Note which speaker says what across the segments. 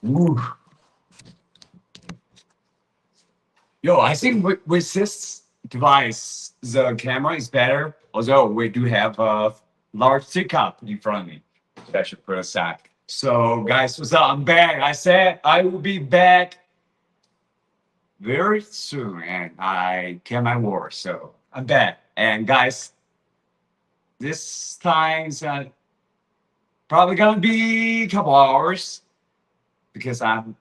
Speaker 1: Ooh. Yo, I think with this device, the camera is better. Although we do have a large teacup in front of me. That should put aside. So, guys, what's up? I'm back. I said I will be back very soon, and I kept my word. So I'm back. And guys, this time's probably gonna be a couple hours because I'm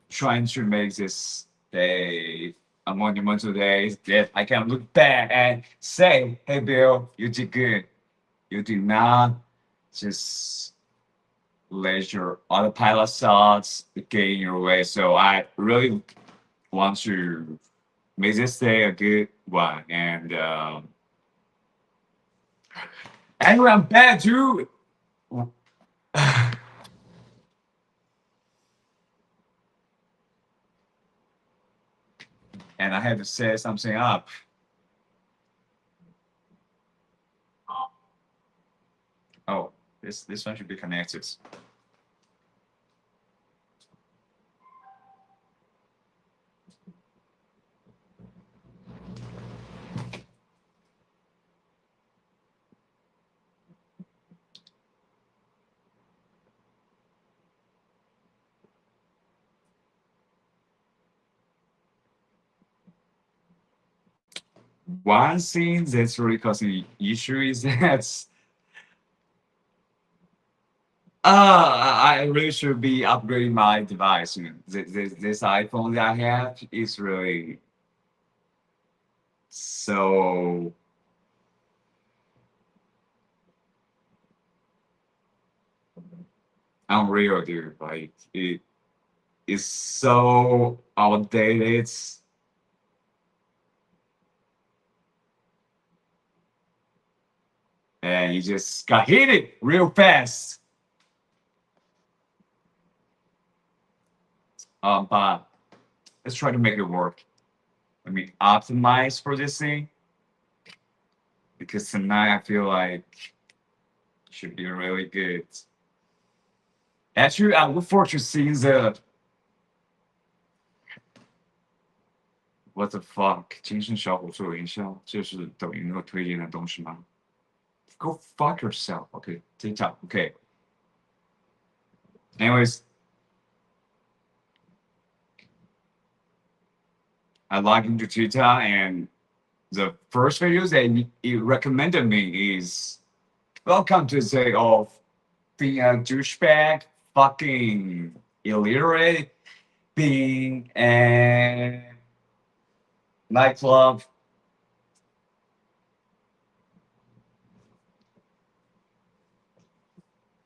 Speaker 1: trying to make this day a monumental day that I can look back and say, hey, Bill, you did good. You did not just let your autopilot thoughts get in your way. So I really want to make this day a good one. And anyway, I'm back, dude. And I had to set something up. Oh, this one should be connected. One thing that's really causing issue is that I really should be upgrading my device. You know, this iPhone that I have is really so unreal, dude. Like it is so outdated. And you just got hit it real fast. But let's try to make it work. Let me optimize for this thing because tonight I feel like it should be really good. Actually, I look forward to seeing the what the fuck 精神小伙做营销，这是抖音会推荐的东西吗？Go fuck yourself. Okay, TikTok. Okay. Anyways, I log into TikTok and the first videos that it recommended me is welcome to the day of being a douchebag, fucking illiterate, being a nightclub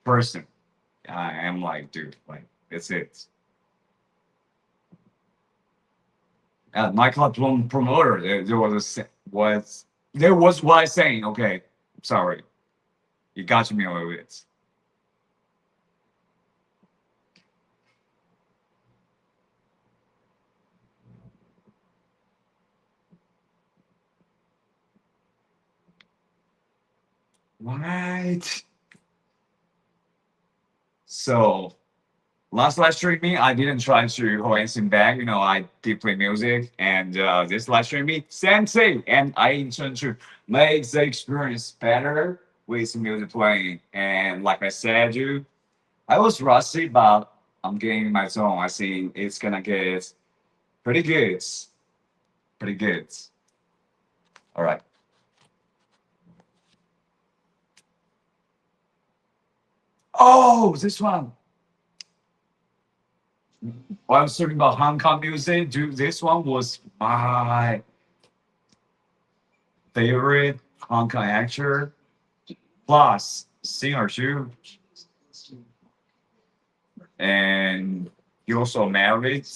Speaker 1: person. I am like, dude, like, that's it. Nightclub promoter, there was what I saying. Okay, sorry, you got me a little bit. What? So last live streaming, I didn't try to hold anything back. You know, I did play music, and this live streaming, same thing. And I intend to make the experience better with music playing. And like I said, dude, I was rusty, but I'm getting my zone. I think it's gonna get pretty good. Pretty good. All right. Oh, this one. While I was talking about Hong Kong music, dude, this one was my favorite Hong Kong actor plus singer too. And he also married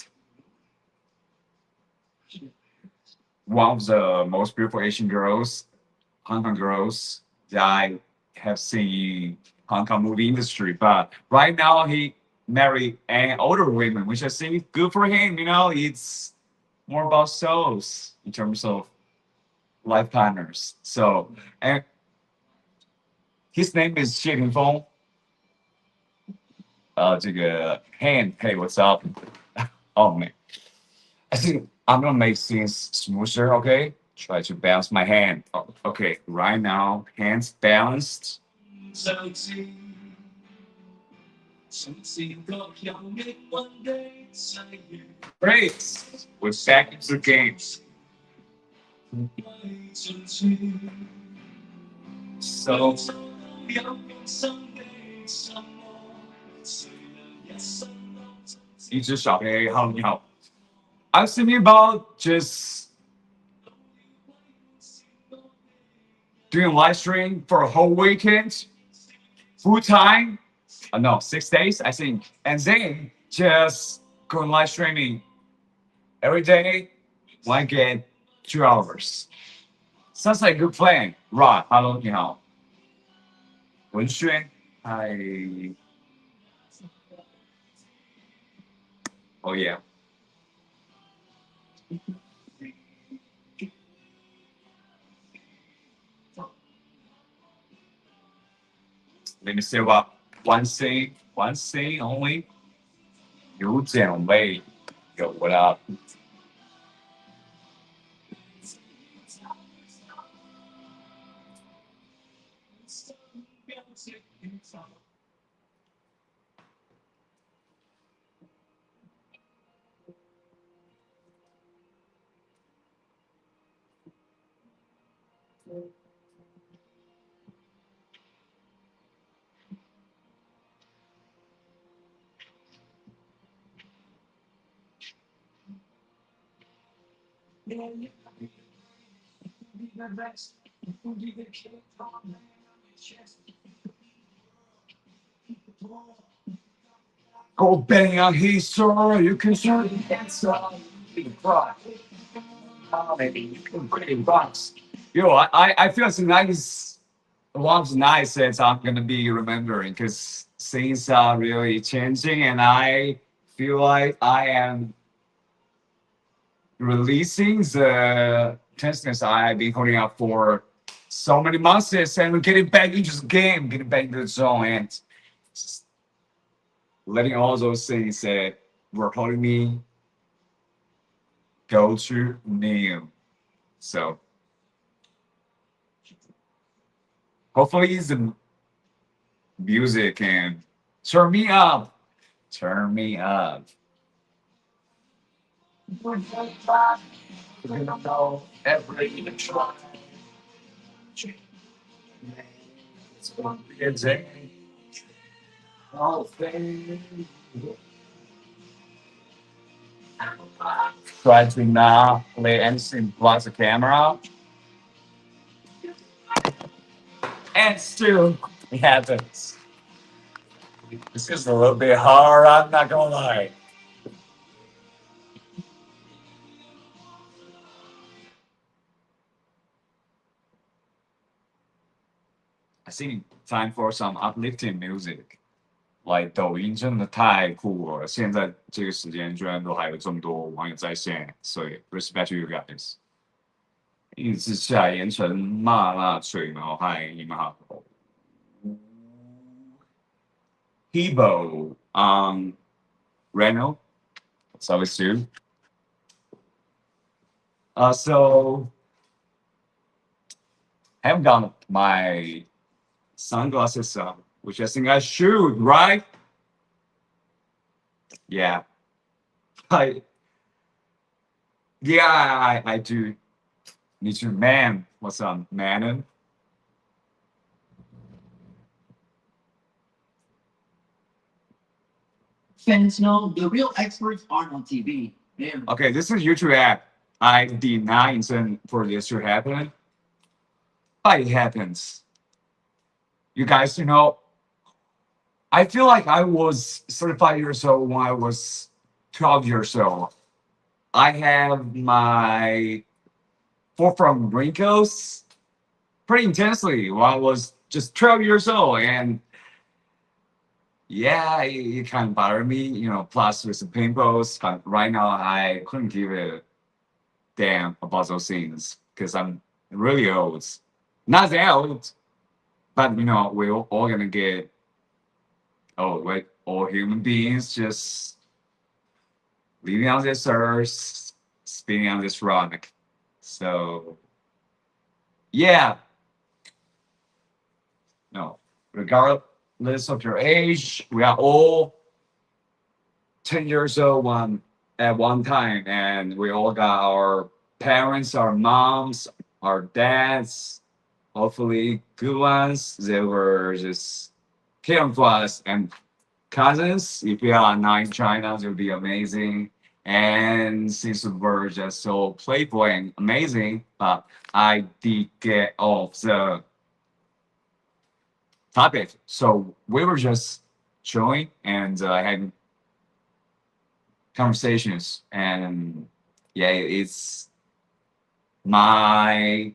Speaker 1: one of the most beautiful Asian girls, Hong Kong girls that I have seen in Hong Kong movie industry. But right now he married an older woman, which I think good for him. You know, it's more about souls in terms of life partners. So, and his name is Xie Feng. 这个 hand. Hey, what's up? Oh man, I think I'm gonna make things smoother. Okay, try to balance my hand. Oh, okay, right now hands balanced. Great. We're back into the game. So, 一只小黑，Hello，你好。I was thinking about just doing live stream for a whole weekend, full time. No, 6 days, I think, and then just going live streaming every day. One get 2 hours. Sounds like a good plan. Right, Hello，你好。文轩，Hi。Oh yeah. Let me say about one thing only. 有奖味，有 what up？Go bang on his sword, you can shoot the answer. Maybe you can put it in box. Yo, I feel it's nice. One of the nicest I'm gonna be remembering because things are really changing, and I feel like I am releasing the tenseness I've been holding out for so many months, and getting back into the game, getting back into the zone, and just letting all those things that were holding me go to new. So hopefully the music can turn me up. Turn me up. We're gonna know every try. It's gonna be a day. All things. Try to not let anything block the camera. And still it happens. This is a little bit hard, I'm not gonna lie. I think time for some uplifting music. Like 抖音真的太酷了，现在这个时间居然都还有这么多网友在线，所以 respect to you guys。一直下盐城麻辣水毛，嗨，你们好。Hebo, Reno, it's always you. So I haven't got my sunglasses up, which I think I should, right? Yeah. I do. Need to, man. What's up, man?
Speaker 2: Fans know the real experts aren't on TV.
Speaker 1: Okay, this is YouTube app. I did not intend for this to happen, but it happens. You guys, I feel like I was 35 years old when I was 12 years old. I have my forefront wrinkles pretty intensely when I was just 12 years old. And yeah, it kind of bothered me, plus with the pimples. But right now, I couldn't give a damn about those things because I'm really old. Not that old, but we're all gonna get oh, like all human beings just living on this earth, spinning on this rock. So, yeah, no, regardless of your age, we are all 10 years old at one time, and we all got our parents, our moms, our dads, hopefully good ones. They were just caring for us, and cousins. If you are not in China, it would be amazing. And since we're just so playful and amazing, but I did get off the topic. So we were just chilling and having conversations, and yeah, it's my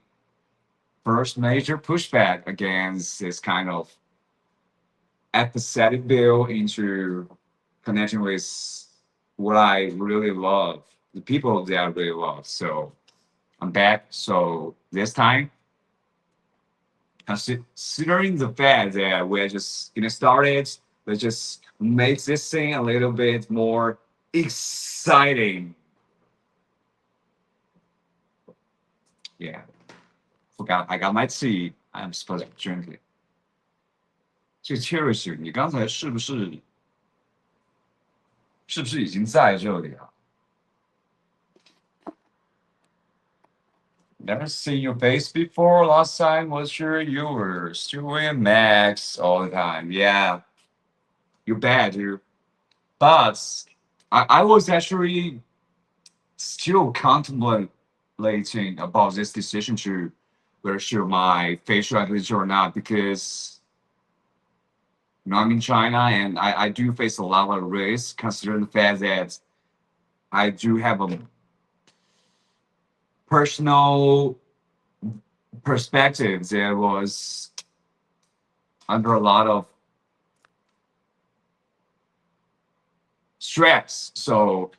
Speaker 1: first major pushback against this kind of apathetic view into connecting with what I really love, the people that I really love. So I'm back. So this time, considering the fact that we're just getting started, let's just make this thing a little bit more exciting. Yeah. Forgot I got my tea. I'm supposed to drink it. 这个 Cherish， 你刚才是不是已经在这里啊 ？Never seen your face before. Last time was sure you were doing Max all the time. Yeah, you're bad, dude. But I was actually still contemplating about this decision to whether show my facial identity or not, because you know, I'm in China and I do face a lot of risk considering the fact that I do have a personal perspective that was under a lot of stress. So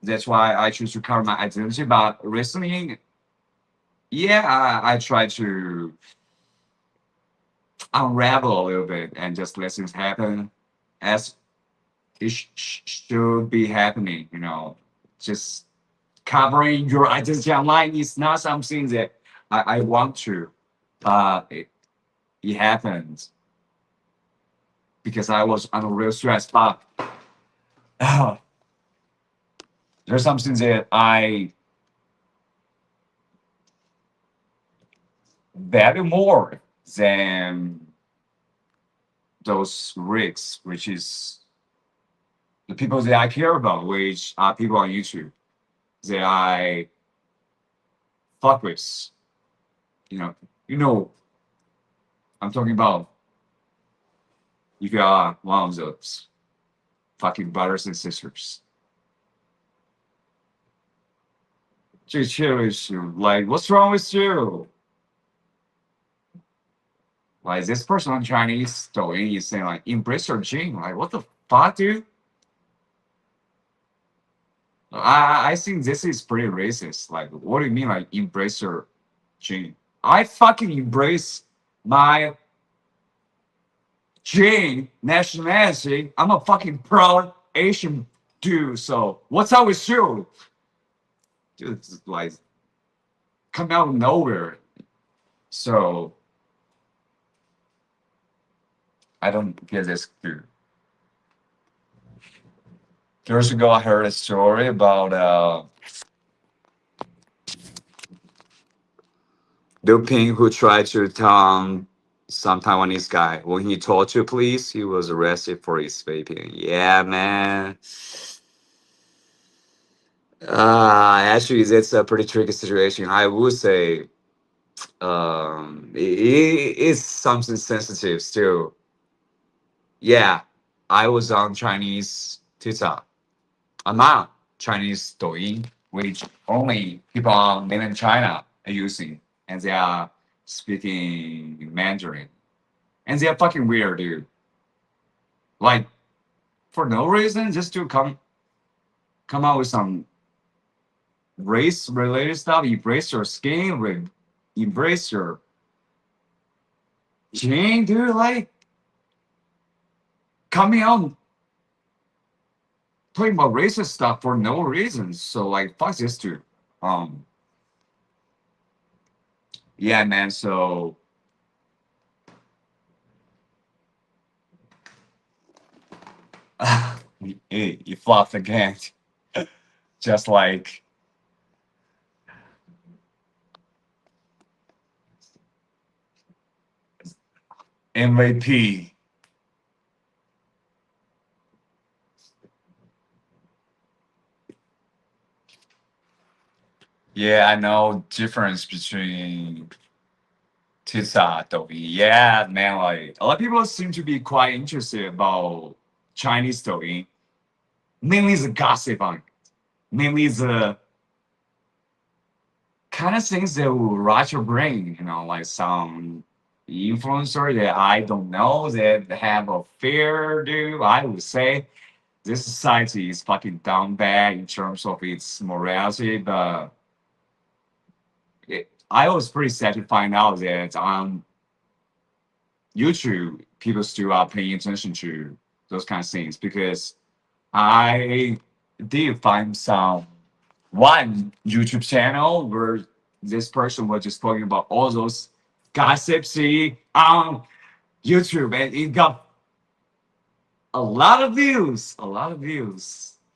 Speaker 1: that's why I choose to cover my identity. But recently, yeah, I try to unravel a little bit and just let things happen as it should be happening. You know, just covering your identity online is not something that I want to, but it happened because I was under real stress. But there's something that I value more than those risks, which is the people that I care about, which are people on YouTube that I fuck with. You know, I'm talking about if you are one of those fucking brothers and sisters. Like, what's wrong with you? Like, this person on Chinese Douyin is saying, like, embrace your gene. Like, what the fuck, dude? I think this is pretty racist. Like, what do you mean, like, embrace your gene? I fucking embrace my gene, nationality. I'm a fucking proud Asian dude. So, what's up with you? Dude, it's like, come out of nowhere. So, I don't get this dude. Years ago, I heard a story about Liu Ping who tried to taunt some Taiwanese guy. When he told to police, he was arrested for his vaping. Yeah, man. Actually, that's a pretty tricky situation. I would say it is something sensitive still. Yeah, I was on Chinese TikTok. I'm on Chinese Douyin, which only people on mainland China are using, and they are speaking Mandarin. And they are fucking weird, dude. Like, for no reason, just to come out with some race-related stuff, embrace your skin, embrace your gene, dude. Like, coming out talking about racist stuff for no reason. So like, fuck this dude. Yeah, man. So he flopped again, just like MVP. Yeah, I know difference between TikTok, Douyin. Yeah, man. Like a lot of people seem to be quite interested about Chinese Douyin. Mainly the gossip on it. Mainly the kind of things that will rot your brain. You know, like some influencer that I don't know that have a fair do. I would say this society is fucking down bad in terms of its morality, but I was pretty sad to find out that on YouTube, people still are paying attention to those kind of things because I did find one YouTube channel where this person was just talking about all those gossipy on YouTube, and it got a lot of views,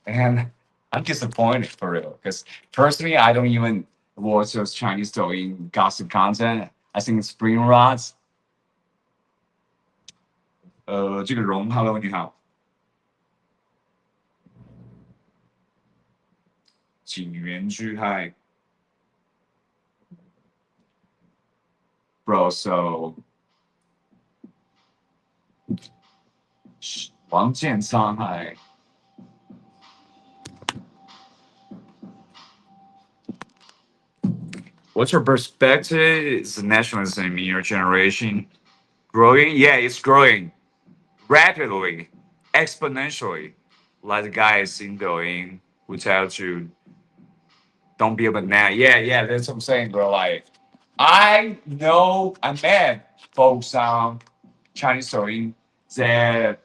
Speaker 1: and I'm disappointed for real because personally, I don't even watch those Chinese Douyin gossip content. I think it's brain rot. 这个荣 ，Hello， 你好。景元居 ，Hi。Bro, so 王建仓 ，Hi。What's your perspective? Is nationalism in your generation growing? Yeah, it's growing rapidly, exponentially. Like the guys in Douyin who tell you, don't be a banana. Yeah, that's what I'm saying, bro. Like, I know I met folks on Chinese Douyin that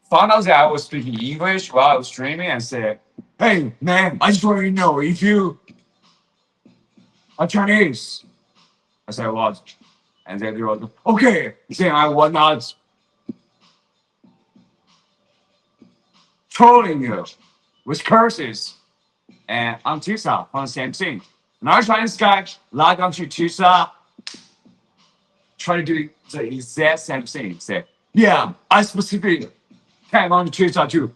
Speaker 1: found out that I was speaking English while I was streaming and said, hey, man, I just want you to know if you are Chinese. I said, what? And then they were like, okay, saying I was not trolling you with curses. And on TikTok, on the same thing. Another Chinese guy logged onto TikTok, try to do the exact same thing. Say, yeah, I specifically came on TikTok to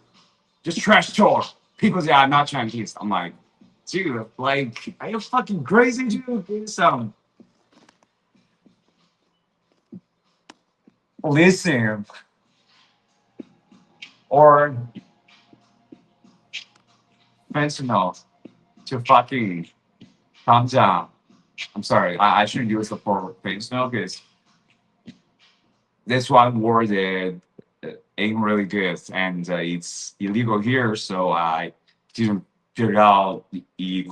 Speaker 1: just trash talk people that are not Chinese. I'm like, dude, like, are you fucking crazy, dude? Listen, or fentanyl to fucking calm down. I'm sorry, I shouldn't use the word fentanyl because that's one word that ain't really good and it's illegal here. So I didn't figure out it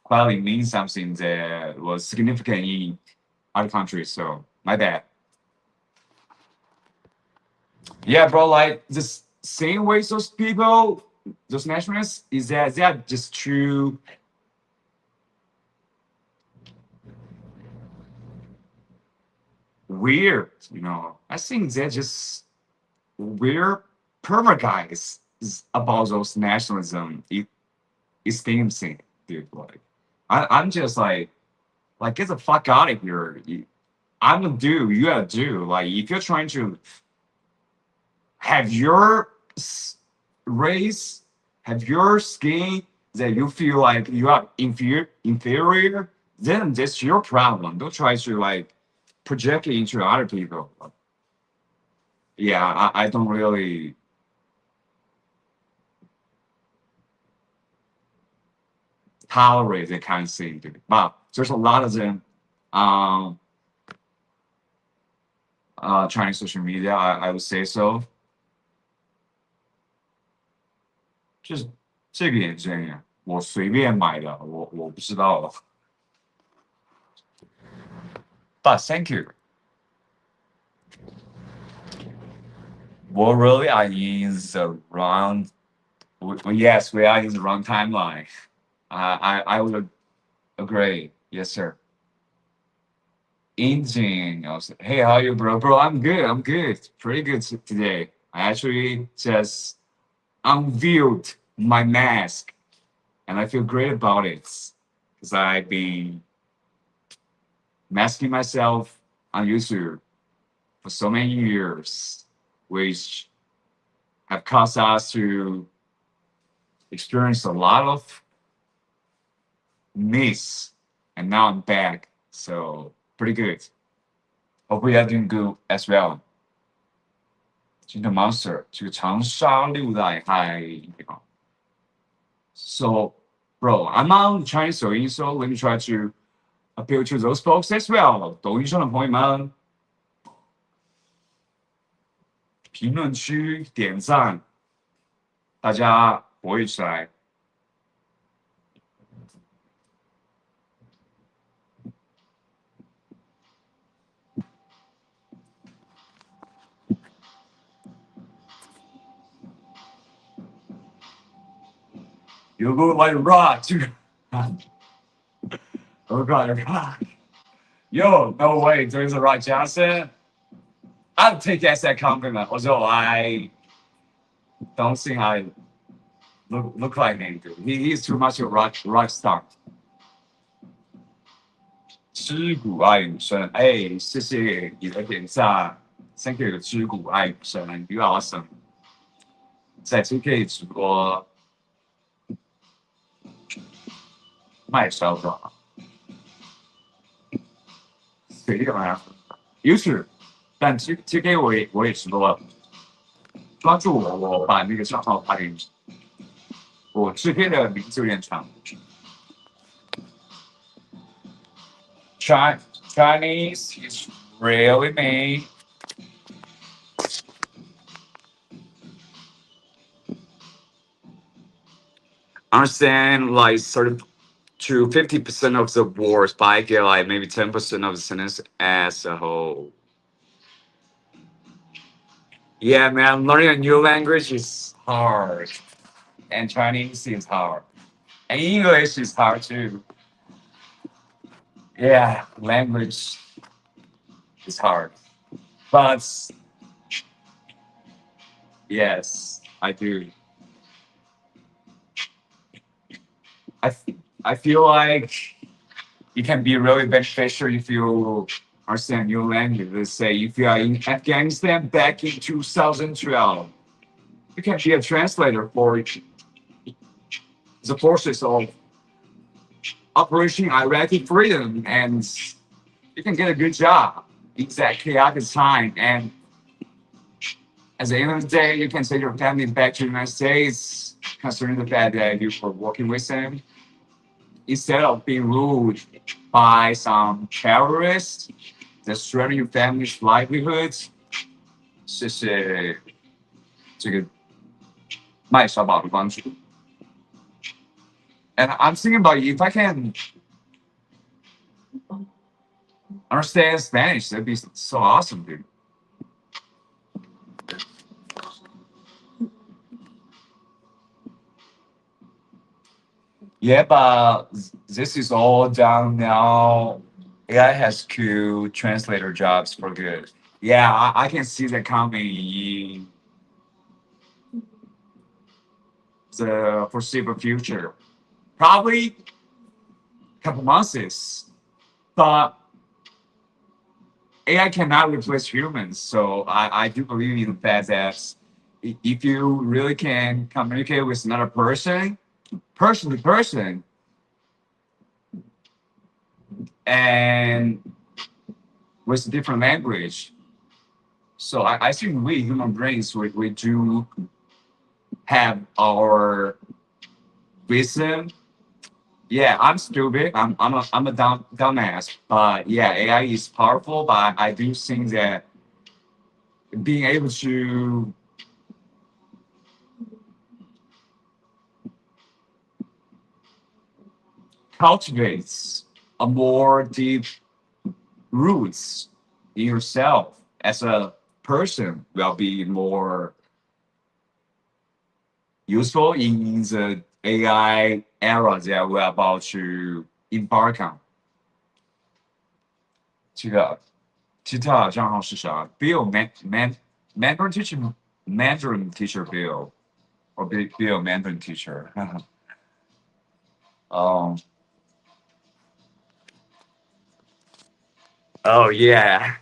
Speaker 1: quietly means something that was significant in other countries. So my bad. Yeah, bro, like the same way those people, those nationalists, is that they're just too weird, you know. I think they're just weird perma guys about those nationalism esteem thing, dude. Like I'm just like get the fuck out of here. I'm a dude, you gotta do. Like if you're trying to have your race, have your skin that you feel like you are inferior, then that's your problem. Don't try to like project it into other people. Yeah, I don't really tolerate that kind of thing, dude. But there's a lot of them Chinese social media, I would say so. 就是这个也这样，我随便买的，我不知道了。But thank you. Well, really, I use the wrong. Yes, we are in the wrong timeline. I would agree. Yes, sir. Engine. I was, hey, how are you, bro? Bro, I'm good. I'm good. Pretty good today. I actually just unveiled my mask, and I feel great about it because I've been masking myself on YouTube for so many years, which have caused us to experience a lot of miss, and now I'm back. So pretty good. Hopefully you're doing good as well. 今天 Monster 这个长沙六代 Hi. So, bro, I'm on Chinese Douyin, so let me try to appeal to those folks as well. 抖音上的朋友们，评论区点赞，大家活跃起来。You look like a rock, too. Look like a rock. Yo, no way, there's a Rock Johnson. I'll take that as a compliment, although I don't think I look like him. He's too much of a rock star. 知谷爱女生，哎，谢谢你的点赞，Thank you，知谷爱女生，You awesome。在 TK 直播卖烧烤，随便玩，YouTube，但 TK 我也直播了，关注我，我把那个账号发给你。我 TK 的名字有点长。Chinese is really me. Understand like 30 to 50% of the words, but I get like maybe 10% of the sentence as a whole. Yeah, man, learning a new language is hard, and Chinese is hard, and English is hard too. Yeah, language is hard, but yes, I do. I feel like it can be really beneficial if you understand new language. Let's say if you are in Afghanistan back in 2012, you can be a translator for the forces of Operation Iraqi Freedom, and you can get a good job in that chaotic time. And at the end of the day, you can send your family back to the United States, considering the fact that you were working with them, instead of being ruled by some terrorists that threaten your family's livelihoods. 谢谢这个麦小宝的关注。And I'm thinking about if I can understand Spanish, that'd be so awesome, dude. Yeah, but this is all done now. AI has cool translator jobs for good. Yeah, I can see that coming in the foreseeable future. Probably a couple months, but AI cannot replace humans. So I do believe in the fact that if you really can communicate with another person to person, and with a different language. So I think we human brains, we do have our wisdom. Yeah, I'm stupid. I'm a dumbass. But yeah, AI is powerful. But I do think that being able to cultivate a more deep roots in yourself as a person will be more useful in the AI era that we're about to embark on. 这个 TikTok 账号是啥 ？Bill Mandarin teacher Bill or Bill Mandarin teacher 。Oh. Oh yeah.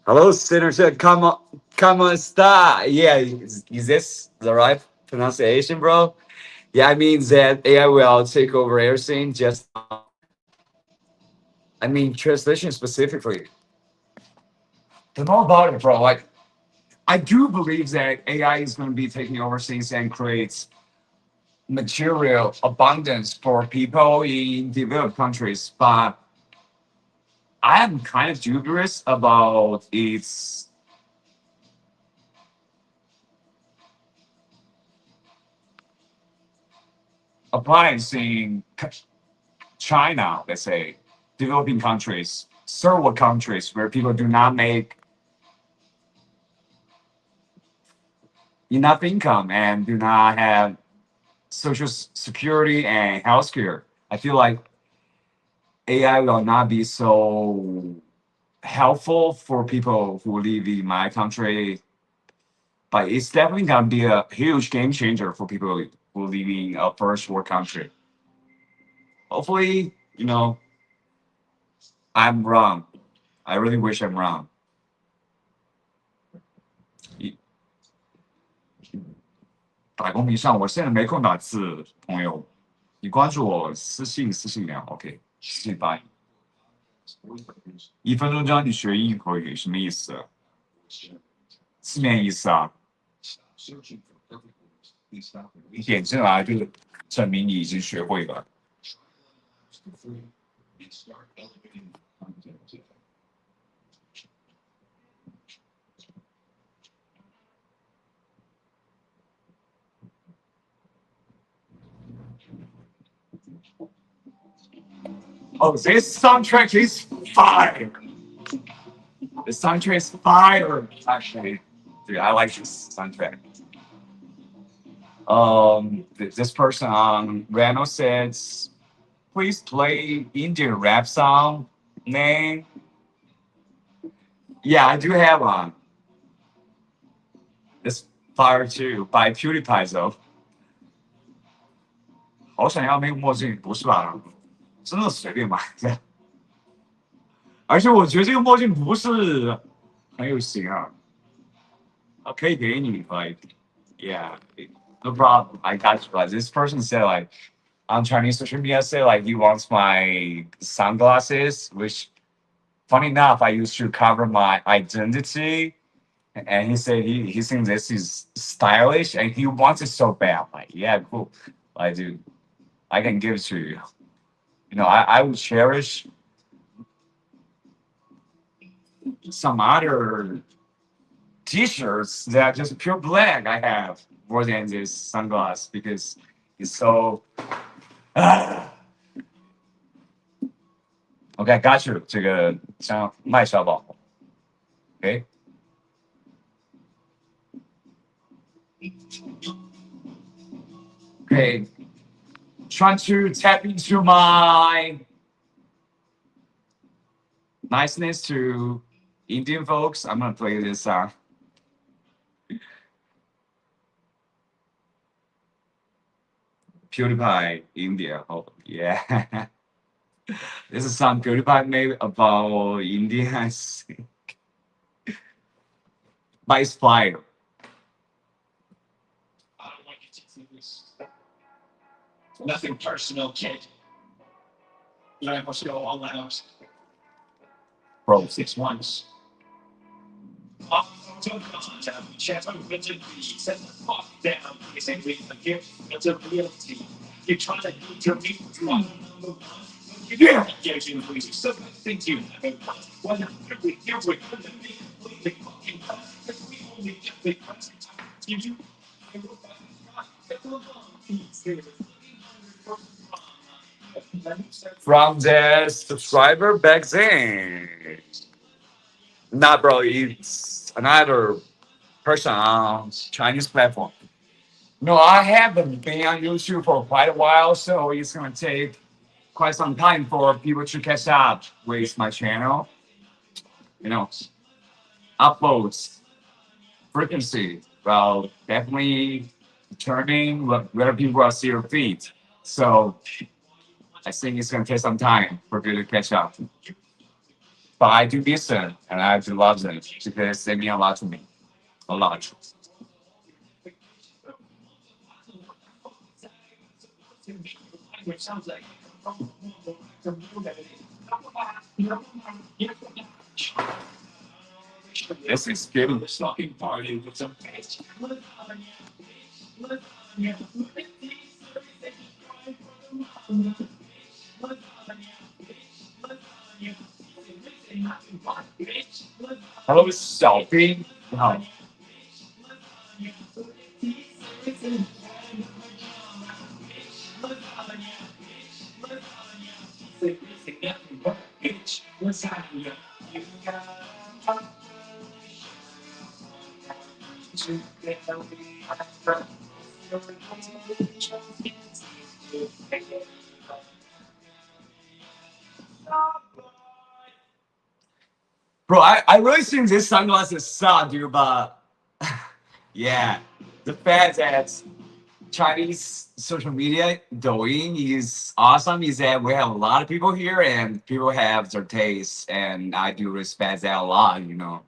Speaker 1: Hello, Senator. Come on, star. Yeah, is this the right pronunciation, bro? Yeah, I mean that AI will take over everything. Just, I mean, translation specifically. Don't know about it, bro. Like, I do believe that AI is going to be taking over things and creates material abundance for people in developed countries, but I am kind of dubious about its appliance in China, let's say, developing countries, third world countries where people do not make enough income and do not have social security and healthcare. I feel like AI will not be so helpful for people who live in my country, but it's definitely gonna be a huge game changer for people who live in a first world country. Hopefully, I'm wrong. I really wish I'm wrong. 打工迷上，我现在没空打字，朋友，你关注我私信聊 ，OK， 私信发1分钟教你学英语口语，什么意思？字面意思啊。你点进来就是证明你已经学会了。Oh, this soundtrack is fire. The soundtrack is fire, actually. Dude, I like this soundtrack. This person on Reno says, please play Indian rap song name. Yeah, I do have one. It's fire too by PewDiePie though. 好想要那个墨镜，不是吧？真的随便买的。而且我觉得这个墨镜不是很有型啊。可以给你 like, yeah, no problem. I got you. But this person said like on Chinese social media say like he wants my sunglasses, which funny enough I used to cover my identity. And he said he thinks this is stylish and he wants it so bad. Like, yeah, cool. Like, dude, I can give it to you. I would cherish some other t-shirts that are just pure black I have more than this sunglass because it's so Okay, got you. 这个像卖小宝 Okay. Okay. Trying to tap into my niceness to Indian folks. I'm gonna play this song. PewDiePie, India. Oh yeah. This is some PewDiePie made about India, I think. But it's fire.
Speaker 2: I don't want you to see this. Nothing personal, kid. I must go all out.
Speaker 1: Bro,
Speaker 2: 6 months. Chance I'm going to be set the fuck down. Basically, a gift, it's a reality. You're trying to do your meat, you want number one. Yeah, engaging with music. So I think you have a one hundred here with me completely fucking because we only get the content to you. I will
Speaker 1: from the subscriber back then. Nah, bro, it's another person on Chinese platform. No, I haven't been on YouTube for quite a while, so it's gonna take quite some time for people to catch up with my channel. You know, uploads frequency. Well, definitely determining whether people will see your feed. So I think it's gonna take some time for people to catch up. But I do listen and I do love them because they mean a lot to me. A lot.
Speaker 2: Which sounds like
Speaker 1: This is good.
Speaker 2: a stocking party with some
Speaker 1: Hello, Selfie. Oh, bro, I really think this sunglasses suck, dude, but yeah, the fact that Chinese social media doing is awesome is that we have a lot of people here and people have their tastes, and I do respect that a lot, you know.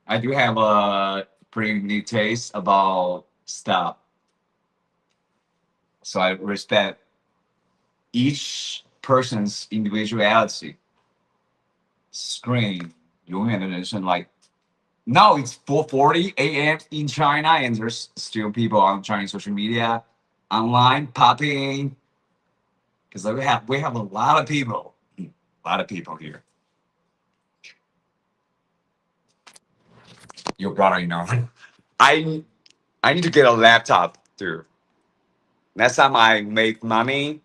Speaker 1: I do have a pretty unique taste about stuff. So I respect each person's individuality. Screen 永远的人生 like now it's 4:40 a.m. in China and there's still people on Chinese social media online popping because we have a lot of people here. Your brother, you know. I I need to get a laptop too. Next time I make money.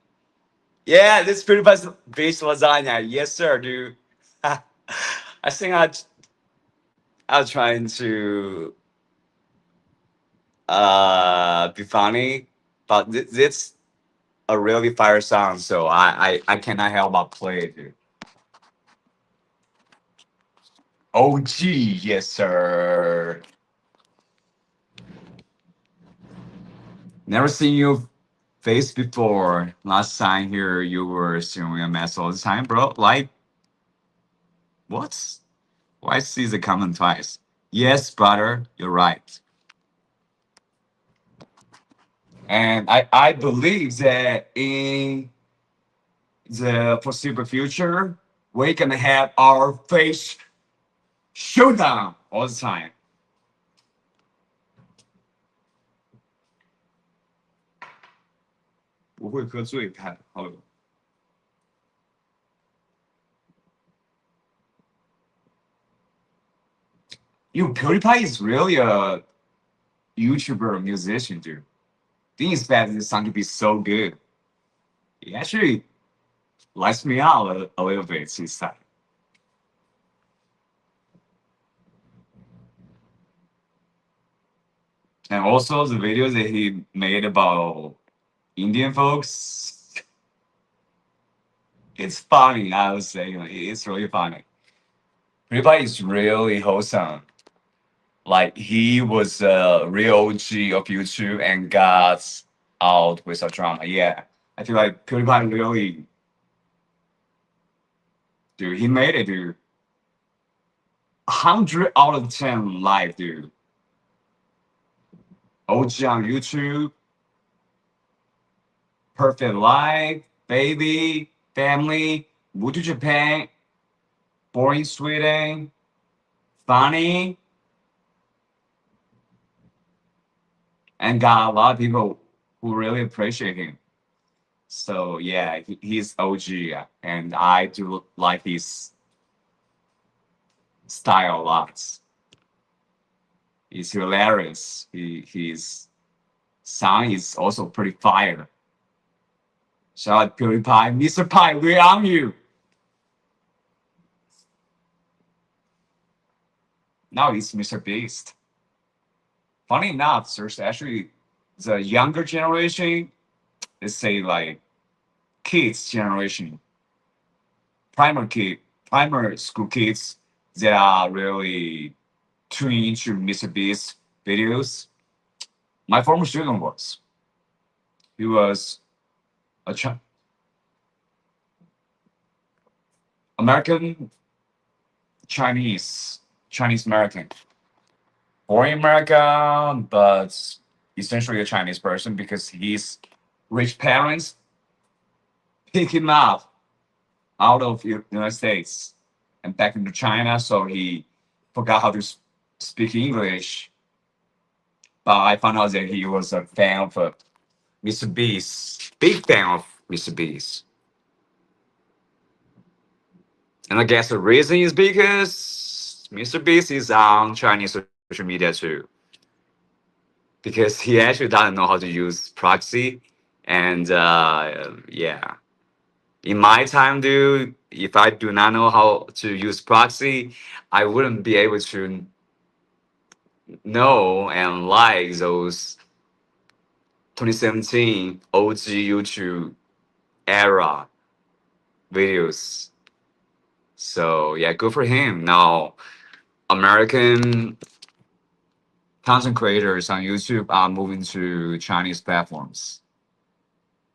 Speaker 1: Yeah, this pretty much beef lasagna. Yes, sir, dude. I think I'll trying to be funny, but this a really fire song, so I cannot help but play it, dude. OG, yes, sir. Never seen you face before. Last time here, you were showing a mess all the time, bro. Like, what? Why see the comment twice? Yes, brother, you're right. And I believe that in the foreseeable future, we're gonna have our face showdown all the time. 不会喝醉，看好友。You PewDiePie is really a YouTuber musician, dude. Didn't expect this song to be so good. He actually lights me out a little bit this time. And also the videos that he made about Indian folks, it's funny, I would say. It's really funny. PewDiePie is really wholesome. Like he was a real OG of YouTube and got out with a drama. Yeah, I feel like PewDiePie really, dude, he made it, dude. 100 out of 10 live, dude. OG on YouTube, Perfect Life, Baby, Family, Move to Japan, Boring Sweden, Funny, and got a lot of people who really appreciate him. So yeah, he's OG, and I do like his style a lot. He's hilarious. His sound is also pretty fire. Shout out PewDiePie, Mr. Pie, we're on you. now it's Mr. Beast. Funny enough, there's actually the younger generation, let's say like kids generation, primary school kids that are really tuning into Mr. Beast videos. My former student was. He was a American Chinese American, born in America, but essentially a Chinese person because his rich parents picked him up out of United States and back into China, so he forgot how to speak English. But I found out that he was a fan of Mr. Beast, big fan of Mr. Beast. And I guess the reason is because Mr. Beast is on Chinese social media too. Because he actually doesn't know how to use proxy. And yeah, in my time, dude, if I do not know how to use proxy, I wouldn't be able to know and like those 2017 OG YouTube era videos. So yeah, good for him. Now, American content creators on YouTube are moving to Chinese platforms.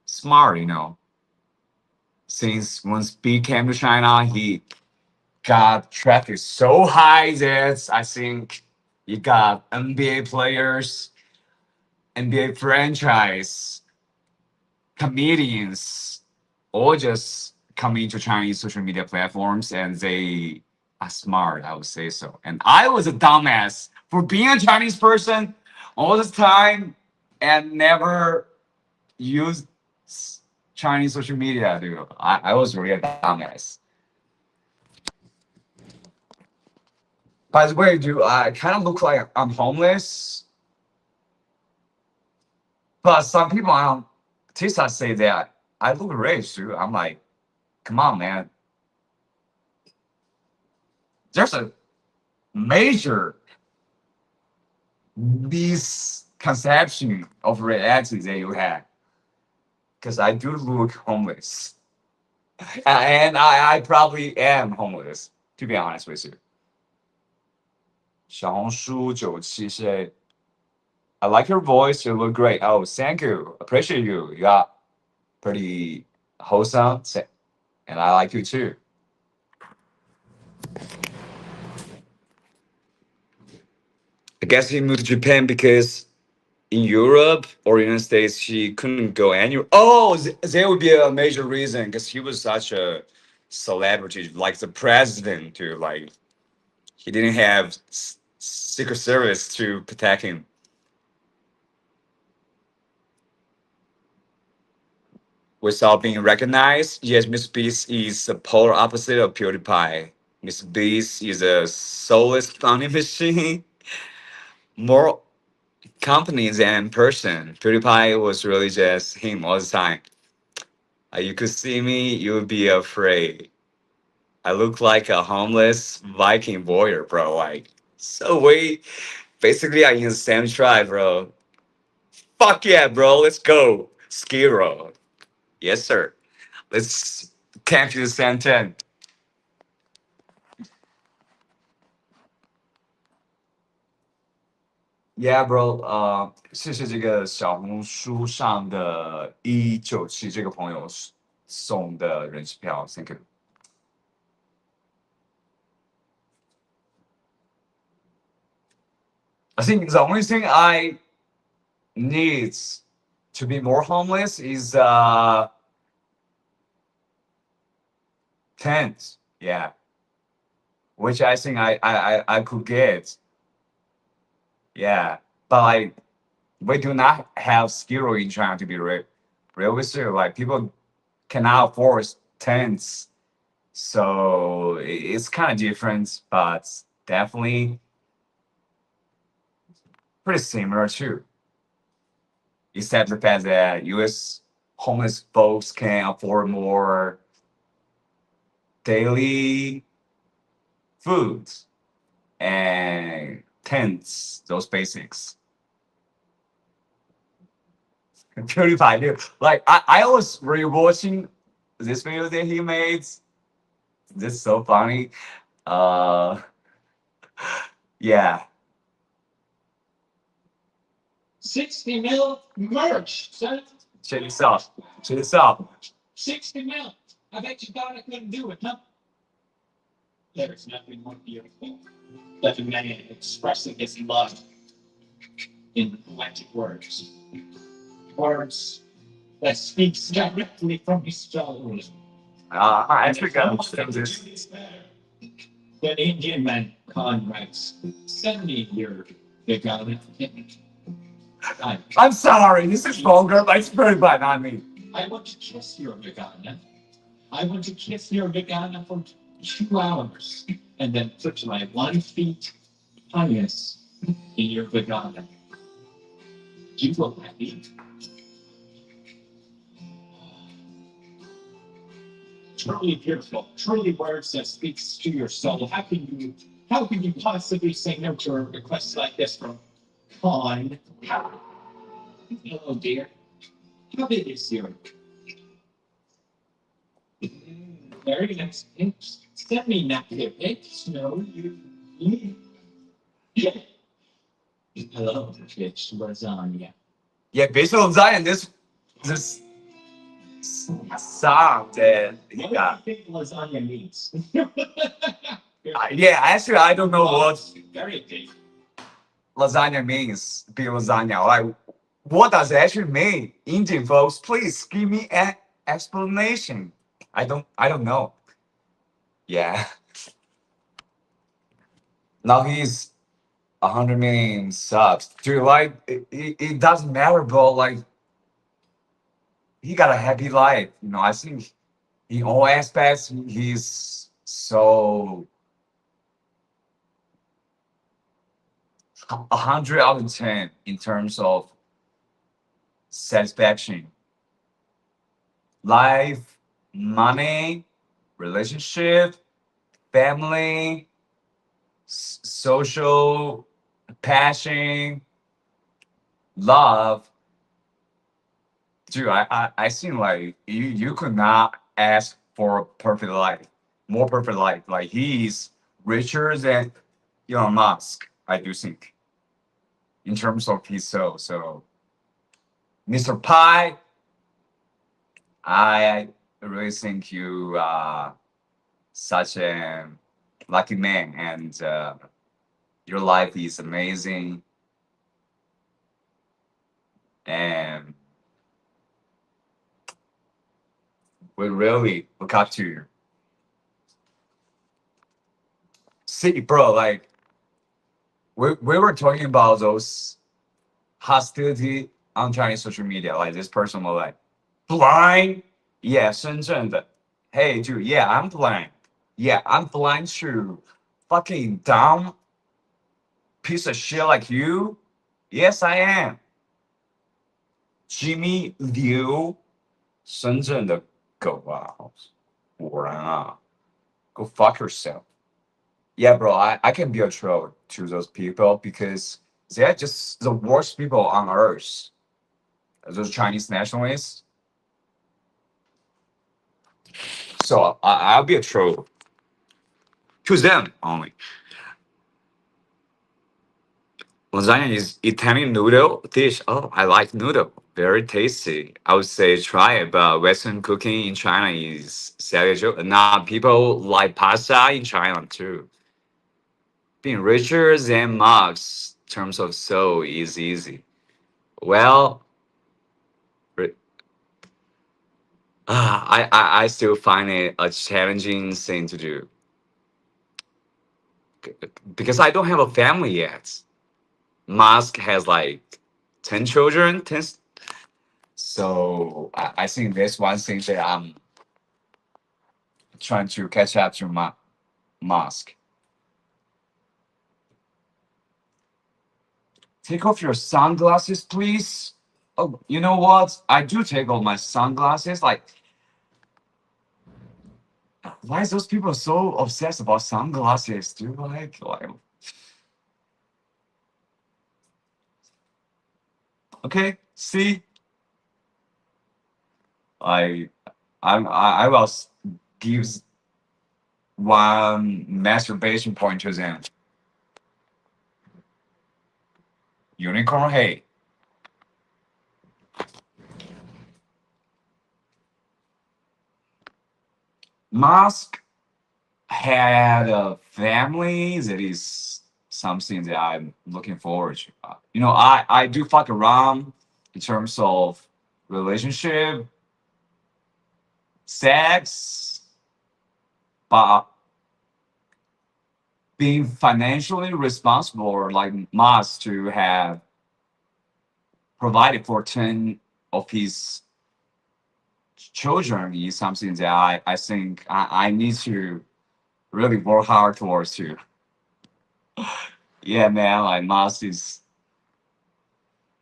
Speaker 1: Smart, you know. Since once B came to China, he got traffic so high that I think he got NBA players, NBA franchise, comedians, all just coming to Chinese social media platforms, and they are smart, I would say so. And I was a dumbass for being a Chinese person all this time and never used Chinese social media, dude. I was really a dumbass. By the way, do I kind of look like I'm homeless? But some people on TikTok say that I look rich, dude. I'm like, come on, man. There's a major misconception of reality that you have. Because I do look homeless. And I probably am homeless, to be honest with you. 小红书97 said, I like your voice. You look great. Oh, thank you. Appreciate you. You are pretty wholesome. And I like you too. I guess he moved to Japan because in Europe or United States he couldn't go anywhere. Oh, there would be a major reason because he was such a celebrity, like the president too. Like he didn't have Secret Service to protect him. Without being recognized, yes, Miss Beast is the polar opposite of PewDiePie. Miss Beast is a soulless funny machine. More company than person. PewDiePie was really just him all the time. You could see me, you would be afraid. I look like a homeless Viking warrior, bro. Like, so we basically are in the same tribe, bro. Fuck yeah, bro. Let's go. Skiro. Yes, sir. Let's camp to the same tent. Yeah, bro. 谢谢这个小红书上的197这个朋友送的人气票，Thank you. I think the only thing I need to be more homeless is tent. Yeah, which I think I could get. Yeah, but we do not have skill in China to be real with you. Like people cannot afford tents, so it's kind of different, but definitely pretty similar too. Except the fact that U.S. homeless folks can afford more daily foods. and tents, those basics. PewDiePie, dude. Like I was rewatching this video that he made. This is so funny. Yeah.
Speaker 2: 60 mil merch, son.
Speaker 1: Check this out. Check this out.
Speaker 2: 60 mil. I bet you thought I couldn't do it, huh? There's nothing more beautiful than a man expressing his love in poetic words. Words that speaks directly from his soul.
Speaker 1: I forgot to do this.
Speaker 2: Then Indian man writes, send me your vagina.
Speaker 1: I'm sorry, this is vulgar, but it's very bad on me.
Speaker 2: I want to kiss your vagina. I want to kiss your vagina for 2 hours and then put my 1 feet highest in your vagina. You will happy. Truly beautiful, truly words that speaks to your soul. How can you possibly say no to a request like this from Han? Hello, dear. How big is your? Very nice pics. Send me napkin pics. No, you. Yeah. Hello, bitch lasagna.
Speaker 1: Yeah, based on Zion, this song that he
Speaker 2: What
Speaker 1: got.
Speaker 2: do you think lasagna means?
Speaker 1: Yeah, actually, I don't know what
Speaker 2: Very big.
Speaker 1: lasagna means. Big lasagna. Like, what does it actually mean? Indian folks, please give me an explanation. I don't know. Yeah. Now he's 100 million subs. Dude, like, it doesn't matter, bro. Like, he got a happy life. You know, I think in all aspects, he's so 100 out of 10 in terms of satisfaction, life, money, relationship, family, social, passion, love. Dude, I think like you could not ask for a perfect life, more perfect life. Like he's richer than Elon Musk, I do think, in terms of his soul. So, Mr. Pi, I really think you are such a lucky man, and your life is amazing, and we really look up to you. See, bro, like we were talking about those hostility on Chinese social media. Like this person was like, blind? Yeah, 深圳的. Hey, dude, yeah, I'm blind. Yeah, I'm blind to fucking dumb piece of shit like you. Yes, I am. Jimmy Liu, 深圳的狗啊，果然啊，go fuck yourself. Yeah, bro, I can be a troll to those people because they're just the worst people on earth. Those Chinese nationalists. So I'll be a troll to them only. Lasagna is Italian noodle dish. Oh, I like noodle. Very tasty. I would say try it, but Western cooking in China is savage. Now people like pasta in China too. Being richer than Marx in terms of soul is easy. Well, ri- I still find it a challenging thing to do because I don't have a family yet. Musk has like 10 children, 10. So I think that's one thing that I'm trying to catch up to Musk. Take off your sunglasses, please. Oh, you know what? I do take off my sunglasses. Like, why is those people so obsessed about sunglasses, dude? Like Okay, see, I will give one masturbation point to them. Unicorn, hey. Musk had a family that is something that I'm looking forward to. I do fuck around in terms of relationship, sex, but being financially responsible, like Musk, to have provided for 10 of his children is something that I think I need to really work hard towards too. Yeah, man, like Musk is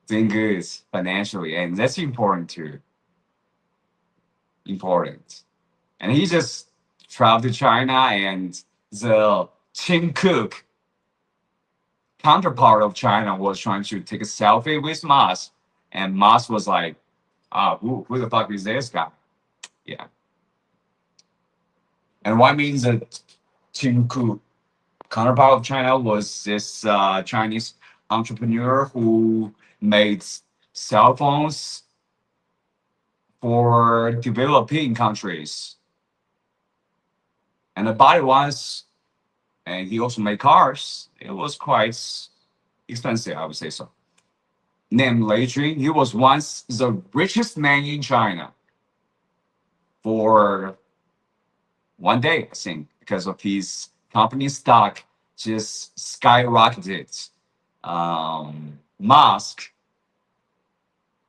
Speaker 1: doing good financially, and that's important too. Important. And he just traveled to China, and the Tim Cook counterpart of China was trying to take a selfie with Musk, and Musk was like, who the fuck is this guy? Yeah. And what means that Tim Cook counterpart of China was this Chinese entrepreneur who made cell phones for developing countries. And the body was, and he also made cars. It was quite expensive, I would say so. Named Lei Jun, he was once the richest man in China for one day, I think, because of his company stock just skyrocketed. Musk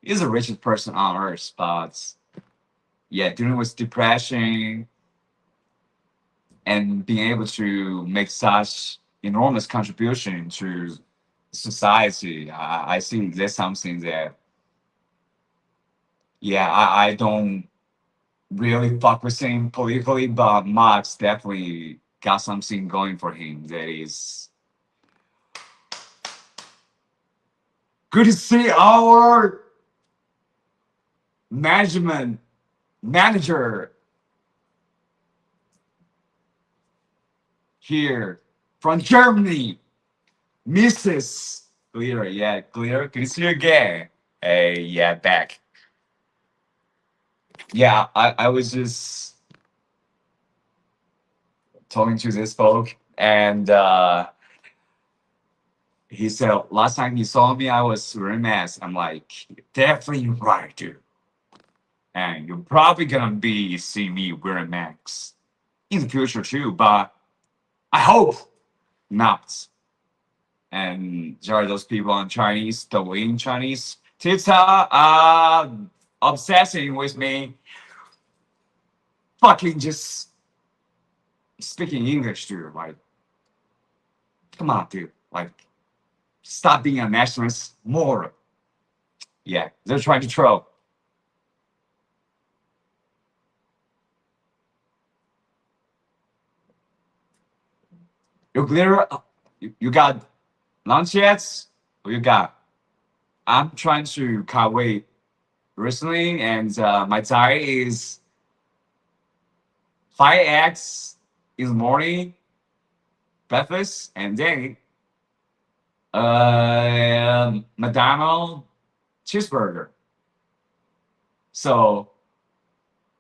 Speaker 1: is the richest person on earth, but yeah, dealing with depression and being able to make such enormous contribution to society, I think that's something that, yeah, I don't really fuck with him politically, but Musk definitely got something going for him that is good to see our manager here from Germany, Mrs. Glitter. Yeah, Glitter, good to see you again. Hey, yeah, back. Yeah, I was just talking to this folk, and he said last time he saw me, I was wearing a mask. I'm like, definitely right, dude. And you're probably gonna be seeing me wearing masks in the future too, but I hope not. And there are those people on Chinese, the Wing Chinese TikTok, obsessing with me, fucking just speaking English, dude. Like, come on, dude. Like, stop being a nationalist more. Yeah, they're trying to troll. You clear? You got lunch yet? What you got? I'm trying to cut weight recently, and my diet is 5 eggs in the morning, breakfast, and then McDonald's cheeseburger. So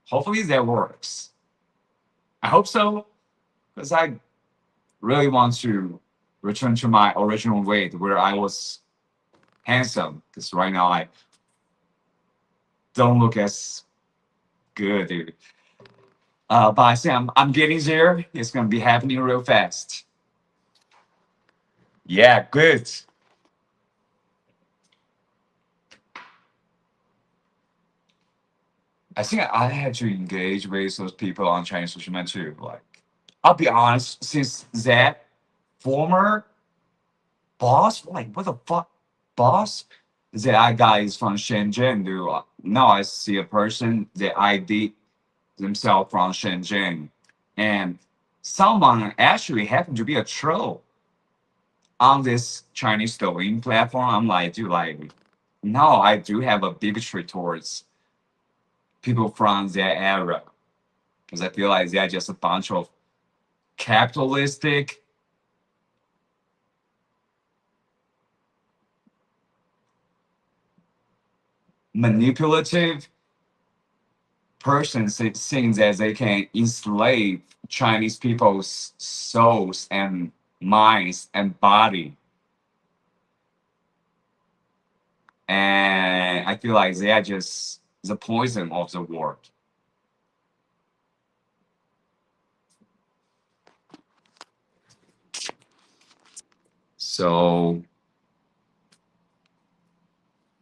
Speaker 1: hopefully that works. I hope so, because I really want to return to my original weight where I was handsome. Because right now I don't look as good, dude. But I say I'm getting there. It's gonna be happening real fast. Yeah, good. I think I had to engage with those people on Chinese social media too. Like, I'll be honest, since that former boss, like, what the fuck, boss? That guy is from Shenzhen, dude. Now I see a person that ID themselves from Shenzhen, and someone actually happened to be a troll. on this Chinese Douyin platform, I'm like, dude, like, no, I do have a bigotry towards people from that era because I feel like they're just a bunch of capitalistic, manipulative persons think that they can enslave Chinese people's souls and minds and body. And I feel like they are just the poison of the world. So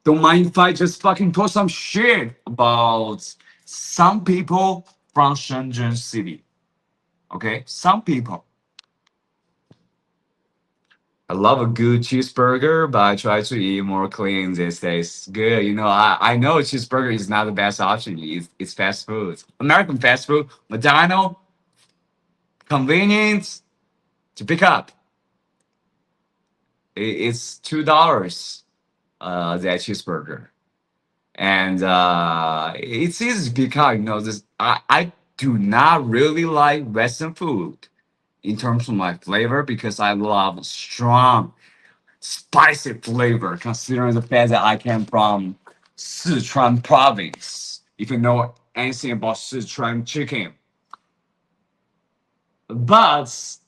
Speaker 1: don't mind if I just fucking post some shit about some people from Shenzhen City. Okay? Some people. I love a good cheeseburger, but I try to eat more clean these days. Good. You know, I know cheeseburger is not the best option. It's fast food. American fast food, McDonald's, convenience to pick up. It's $2 that cheeseburger. And it's easy because you know this I do not really like Western food in terms of my flavor because I love strong spicy flavor, considering the fact that I came from Sichuan province. If you know anything about Sichuan chicken, but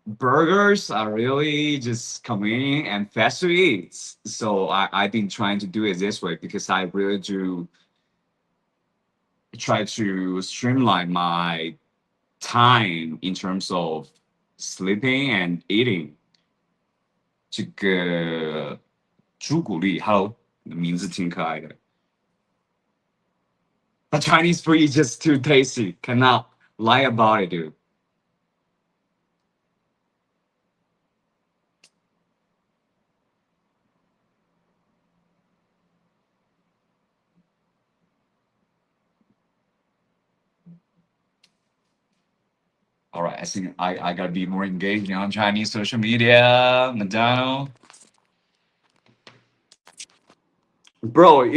Speaker 1: burgers are really just convenient and fast to eat. So I've been trying to do it this way because I really do try to streamline my time in terms of sleeping and eating. 这个朱古力，Hello，名字挺可爱的。But Chinese food is just too tasty. Cannot lie about it, dude. All right, I think I gotta be more engaged on Chinese social media. Madonna. Bro,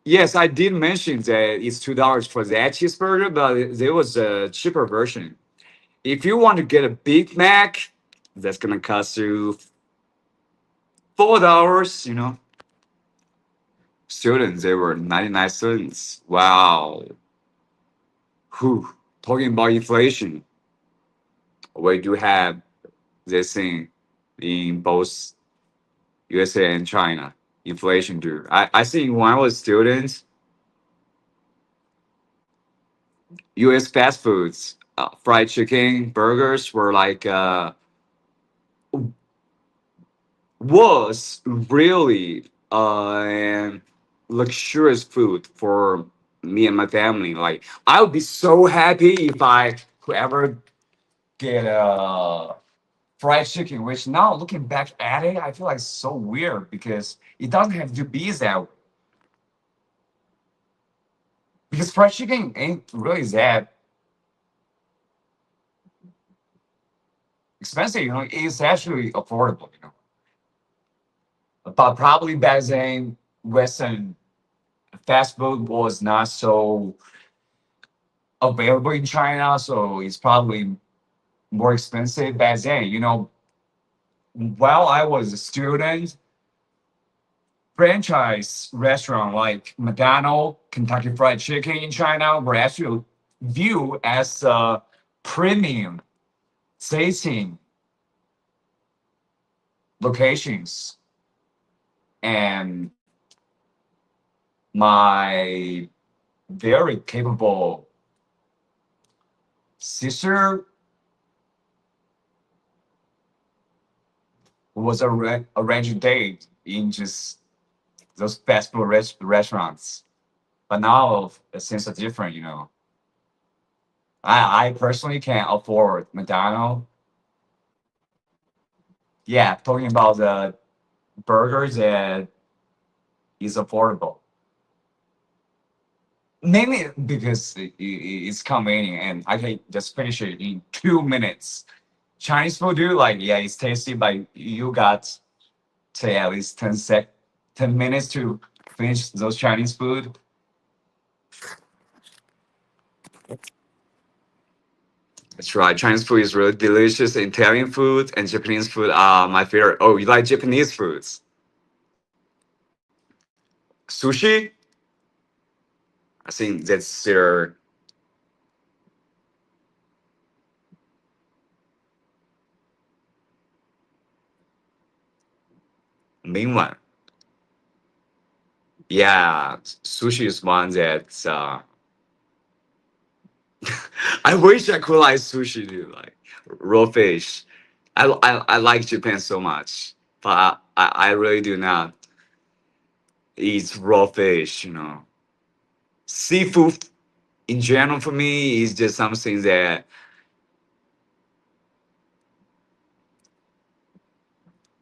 Speaker 1: yes, I did mention that it's $2 for that cheeseburger, but there was a cheaper version. If you want to get a Big Mac, that's gonna cost you $4. You know, students they were 99 students. Wow. Whew. Talking about inflation, we do have this thing in both USA and China. Inflation, dude. I think when I was student, US fast foods, fried chicken, burgers were like was really luxurious food for me and my family. Like I would be so happy if I could ever get a fried chicken. Which now looking back at it, I feel like it's so weird because it doesn't have to be that way. Because fried chicken ain't really that expensive. You know, it's actually affordable. You know, but probably back then, Western fast food was not so available in China, so it's probably more expensive back then. You know, while I was a student, franchise restaurant like McDonald's, Kentucky Fried Chicken in China were actually viewed as premium tasting locations. And my very capable sister was arranging date in just those fast food restaurants. But now things are different, you know. I personally can't afford McDonald's. Yeah, talking about the burgers that is affordable. Mainly because it's convenient and I can just finish it in 2 minutes. Chinese food, dude, like, yeah, it's tasty, but you got to at least 10 minutes to finish those Chinese food. That's right. Chinese food is really delicious. Italian food and Japanese food are my favorite. Oh, you like Japanese foods? Sushi? I think that's their main one. Yeah, sushi is one that I wish I could like sushi, dude. Like raw fish. I like Japan so much, but I really do not eat raw fish. Seafood in general for me is just something that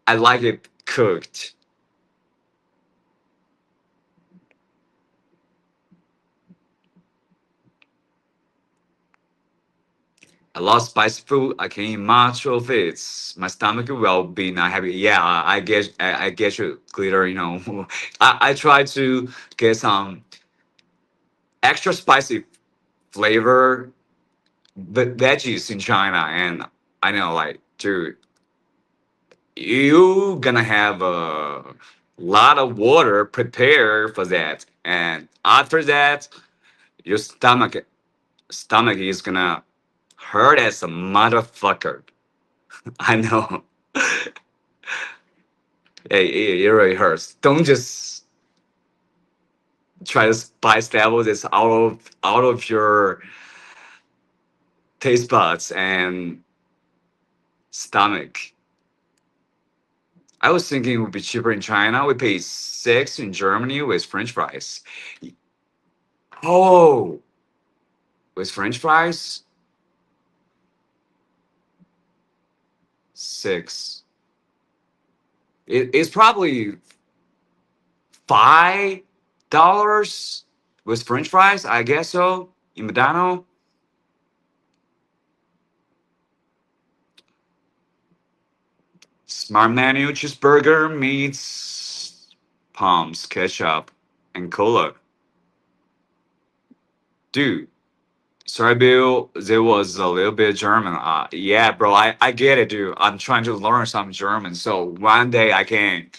Speaker 1: I like it cooked. I love spicy food. I can eat much of it. My stomach will be not happy. Yeah, I get you, glitter. I try to get some extra spicy flavor veggies in China, and I know, like, dude, you gonna have a lot of water prepared for that, and after that, your stomach is gonna hurt as a motherfucker. I know. It really hurts. Don't just try to spice level this out of your taste buds and stomach. I was thinking it would be cheaper in China. We pay 6 in Germany with French fries. Oh, with French fries, 6. It's probably $5 with French fries. I guess so in McDonald's. Smart menu cheeseburger meats, palms, ketchup, and cola. Dude, sorry, Bill. There was a little bit German. Yeah, bro. I get it, dude. I'm trying to learn some German. So one day I can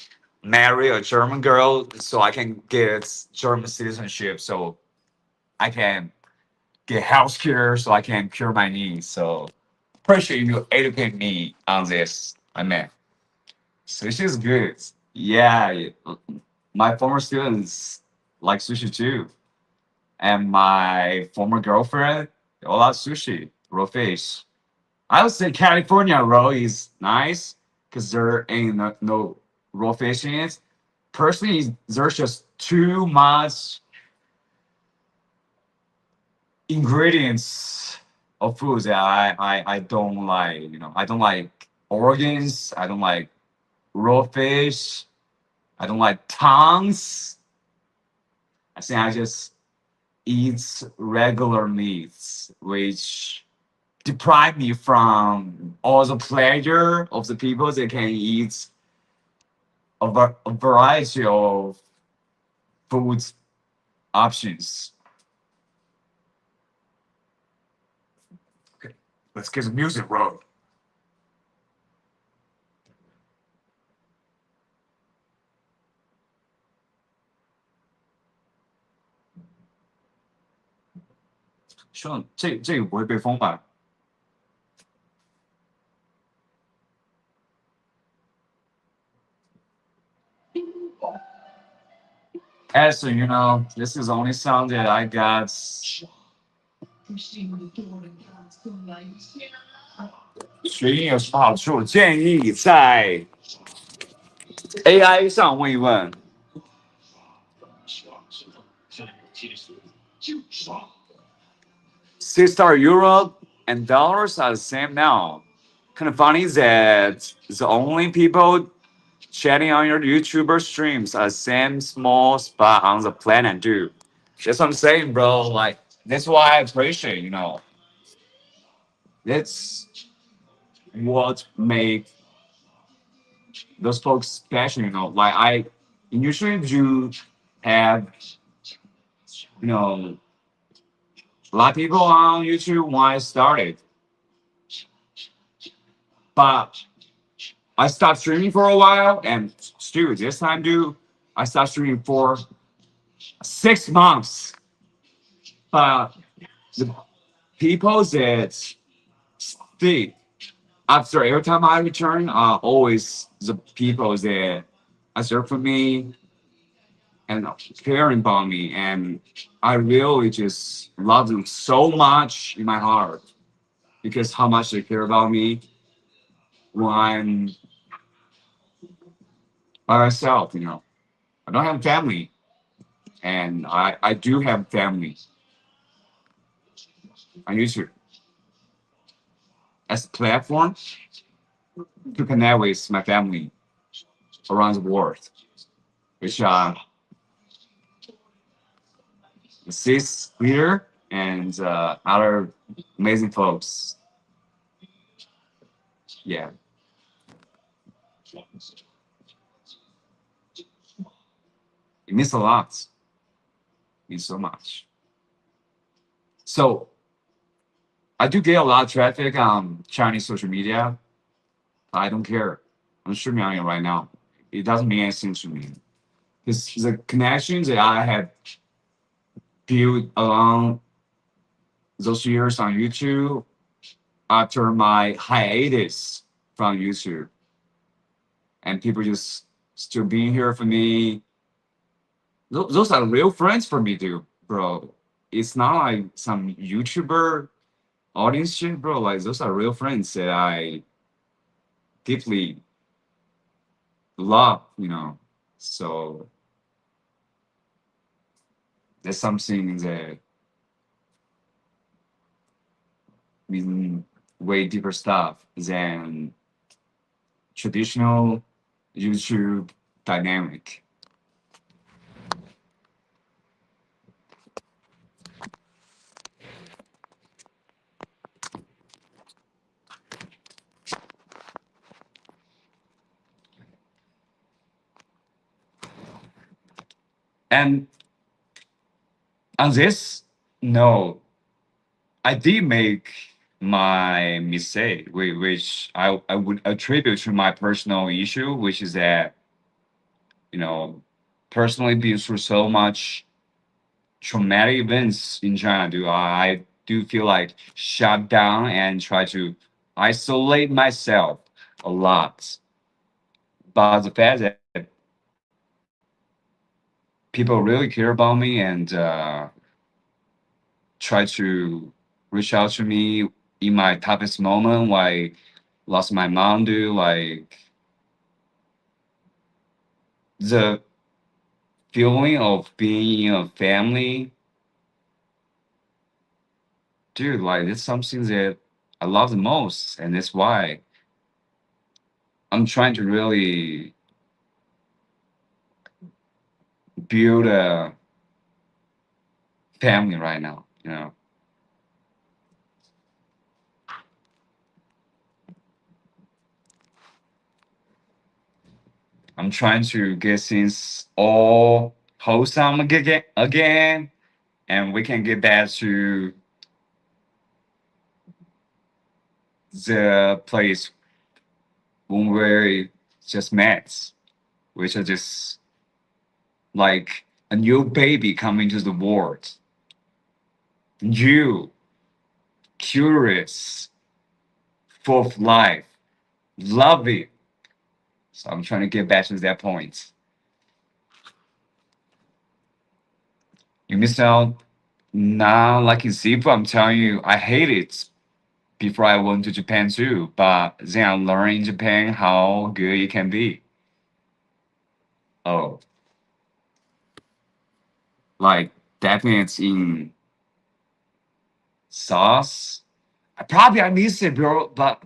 Speaker 1: marry a German girl so I can get German citizenship. So I can get health care so I can cure my needs. So appreciate you educate me on this. I mean, sushi is good. Yeah, my former students like sushi too. And my former girlfriend, they all like sushi, raw fish. I would say California raw is nice because there ain't no raw fish in it. Personally, there's just too much ingredients of foods that I don't like. I don't like organs. I don't like raw fish. I don't like tongues. I think I just eat regular meats, which deprive me from all the pleasure of the people that can eat a variety of food options. Okay, let's get the music rolling.这个不会被封吧？As this is the only song that I got. 学英有什么好处？建议在 AI 上问一问。€6 and dollars are the same now. Kind of funny that the only people chatting on your YouTuber streams are same small spot on the planet, dude. That's what I'm saying, bro. Like, that's why I appreciate, That's what make those folks special, like I usually do have, a lot of people on YouTube when I started, but I stopped streaming for a while, and still this time, dude, I stopped streaming for 6 months. But the people that stay after every time I return are always the people that observe for me and caring about me, and I really just love them so much in my heart because how much they care about me when I'm by myself. I don't have family, and I do have family on YouTube as a platform to connect with my family around the world, which sis leader and other amazing folks. Yeah, it means a lot. It means so much. So I do get a lot of traffic on Chinese social media. I don't care. I'm streaming on it right now. It doesn't mean anything to me. Because the connections that I have built along those years on YouTube after my hiatus from YouTube, and people just still being here for me. Those are real friends for me, dude, bro. It's not like some YouTuber audience shit, bro. Like those are real friends that I deeply love. So that's something that means way deeper stuff than traditional YouTube dynamic. And on this note, I did make my mistake, which I would attribute to my personal issue, which is that, you know, personally been through so much traumatic events in China, I do feel like shut down and try to isolate myself a lot. But the fact that people really care about me and try to reach out to me in my toughest moment, like lost my mom, like the feeling of being in a family, like it's something that I love the most, and that's why I'm trying to really build a family right now. I'm trying to get things all wholesome again, and we can get back to the place when we just met, which are just like a new baby coming to the world. You, curious, full of life, love it. So I'm trying to get back to that point. You missed out. Now, like in Sifu, I'm telling you, I hate it before I went to Japan too. But then I learned in Japan how good it can be. Oh, like definitely it's in sauce. I miss it, bro. But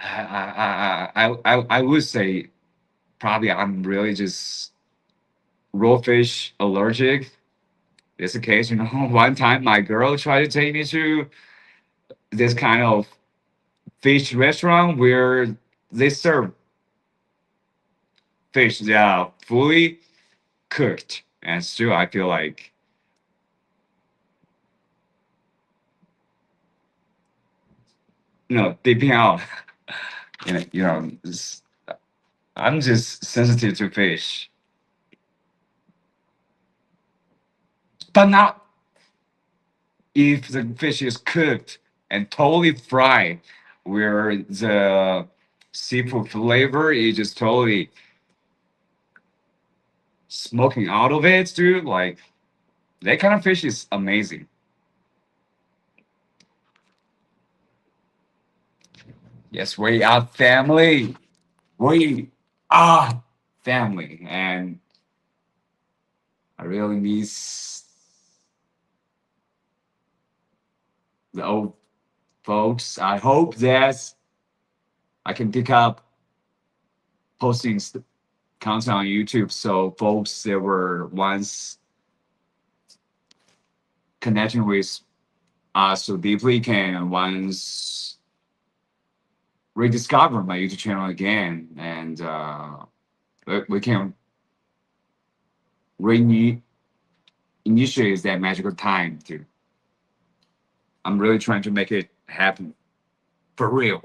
Speaker 1: I would say probably I'm really just raw fish allergic. It's the case, One time my girl tried to take me to this kind of fish restaurant where they serve fish that are fully cooked, and still I feel like dipping out. I'm just sensitive to fish, but not if the fish is cooked and totally fried, where the seafood flavor is just totally smoking out of it, dude. Like that kind of fish is amazing. Yes, we are family. We are family, and I really miss the old folks. I hope that I can pick up posting content on YouTube, so folks that were once connecting with us so deeply can once rediscover my YouTube channel again, and we can initiate that magical time too. I'm really trying to make it happen for real.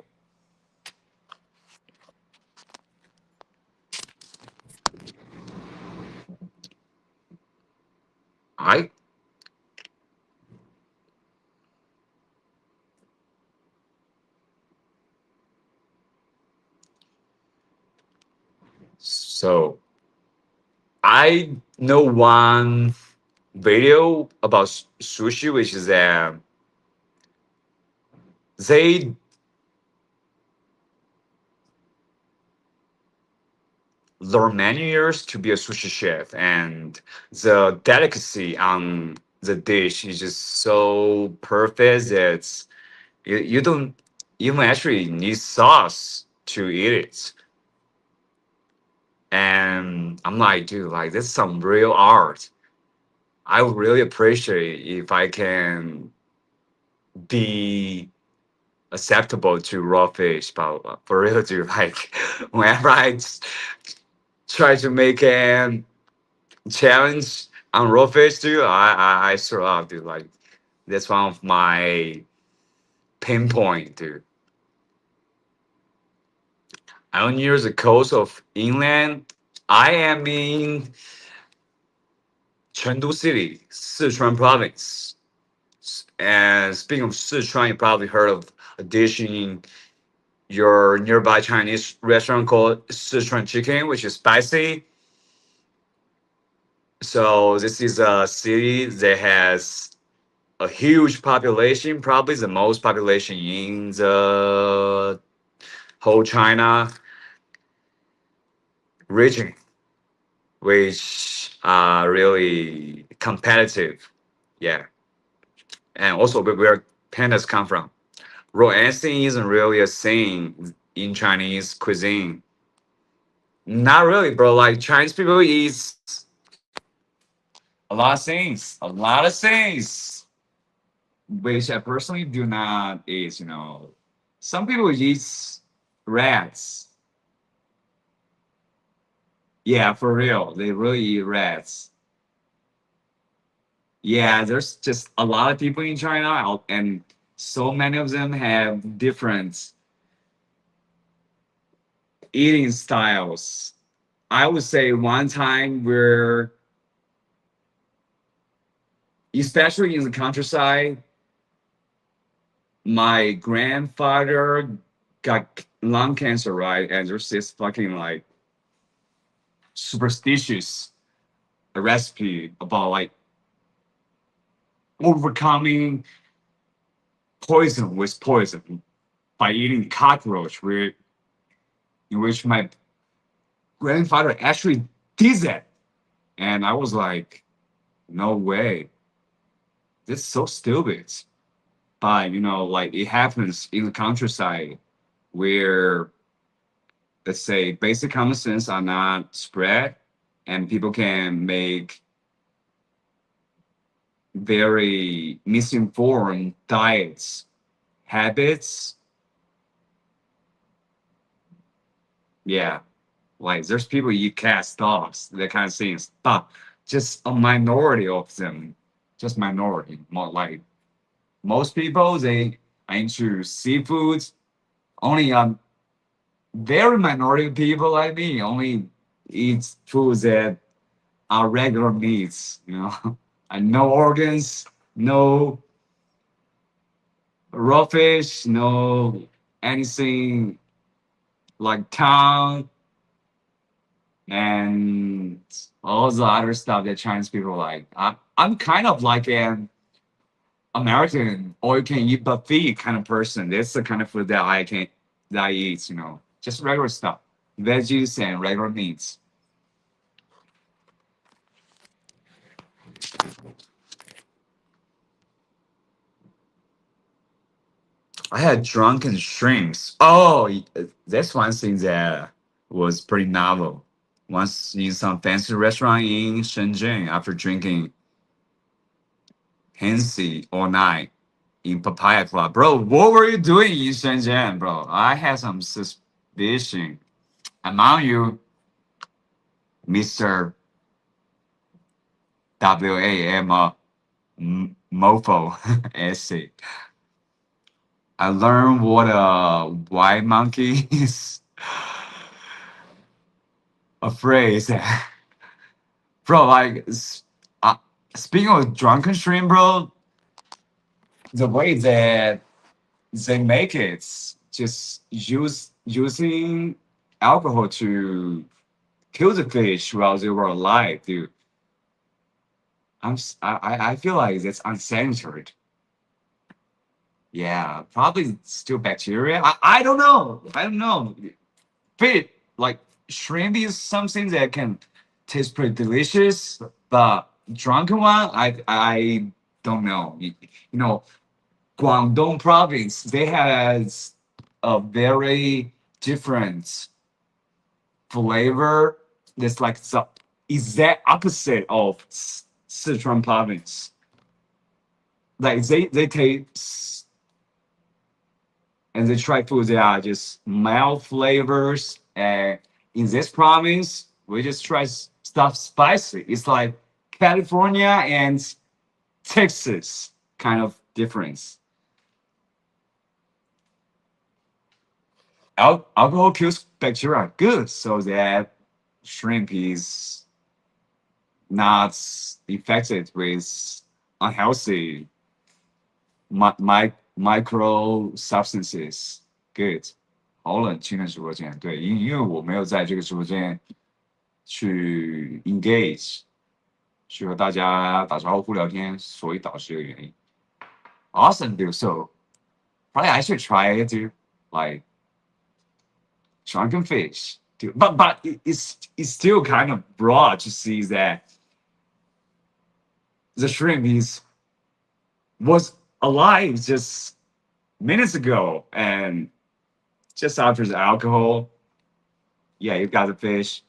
Speaker 1: I so I know one video about sushi, which is that they learn many years to be a sushi chef, and the delicacy on the dish is just so perfect that you don't even actually need sauce to eat it. And I'm like, dude, like this is some real art. I would really appreciate if I can be acceptable to raw fish, but for real, dude, like whenever try to make a challenge on raw fish, dude, I throw up, dude. Like that's one of my pinpoint, dude. I'm near the coast of inland. I am in Chengdu City, Sichuan province. And speaking of Sichuan, you probably heard of a dish in your nearby Chinese restaurant called Sichuan chicken, which is spicy. So this is a city that has a huge population, probably the most population in the whole China region, which are really competitive. Yeah. And also where pandas come from. Raw anything isn't really a thing in Chinese cuisine. Not really, bro. Like Chinese people eat a lot of things, a lot of things, which I personally do not eat. Some people eat rats. Yeah, for real, they really eat rats. Yeah, there's just a lot of people in China, and so many of them have different eating styles. I would say one time where, especially in the countryside, my grandfather got lung cancer, right? And there's this fucking like superstitious recipe about like overcoming poison with poison by eating cockroach, in which my grandfather actually did that. And I was like, no way. This is so stupid. But like it happens in the countryside where, let's say, basic common sense are not spread, and people can make very misinformed diets, habits, Yeah, like there's people eat cats, dogs, that kind of things, but just a minority of them, just minority. More like most people, they are into seafoods. Only very minority of people like me only eat foods that are regular meats. You know, and no organs, no raw fish, no anything like tongue and all the other stuff that Chinese people like. I'm kind of like an American all you can eat buffet kind of person. That's the kind of food that I eat, you know. Just regular stuff. Veggies and regular meats. I had drunken shrimps. Oh, that's one thing that was pretty novel. Once in some fancy restaurant in Shenzhen after drinking Hennessy all night in Papaya Club. Bro, what were you doing in Shenzhen, bro? I had some suspicion. Among you, Mr. WAM mofo essay. I learned what a white monkey is. A phrase. Bro, like, speaking of drunken stream, bro, the way that they make it, just using alcohol to kill the fish while they were alive, dude. I feel like that's unsanitary. Yeah, probably still bacteria. I don't know. I don't know. Fish, like shrimp is something that can taste pretty delicious, but drunken one, I don't know. You know, Guangdong province, they has a very different flavor. That's like the exact opposite of Sichuan province. Like they taste and they try foods that are just mild flavors. And in this province, we just try stuff spicy. It's like California and Texas kind of difference. Alcohol kills bacteria good, so that shrimp is not infected with unhealthy micro substances. Good，好冷清的直播间，对，因为我没有在这个直播间去 engage，去和大家打招呼聊天，所以导致这个原因。Awesome, dude. So probably I should try it, dude. Like drunken fish, dude. But it's still kind of broad to see that the shrimp was alive just minutes ago, and just after the alcohol, yeah, you got the fish.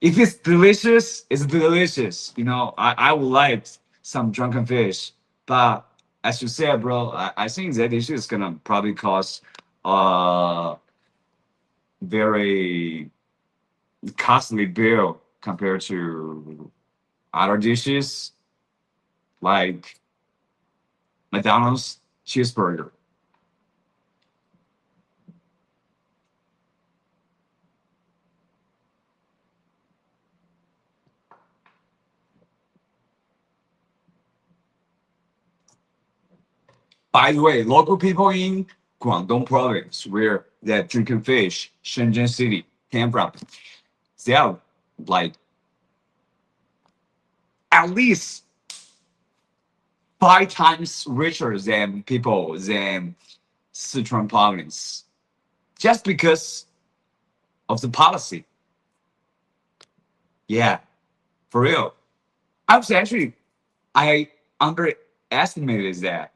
Speaker 1: If it's delicious, it's delicious. You know, I would like some drunken fish, but as you said, bro, I think that dish is gonna probably cost very costly bill compared to other dishes like McDonald's cheeseburger. By the way, local people in Guangdong province, where that drinking fish, Shenzhen city, came from, they are like at least 5 times richer than people than Sichuan province, just because of the policy. Yeah, for real. I was actually, I underestimated that.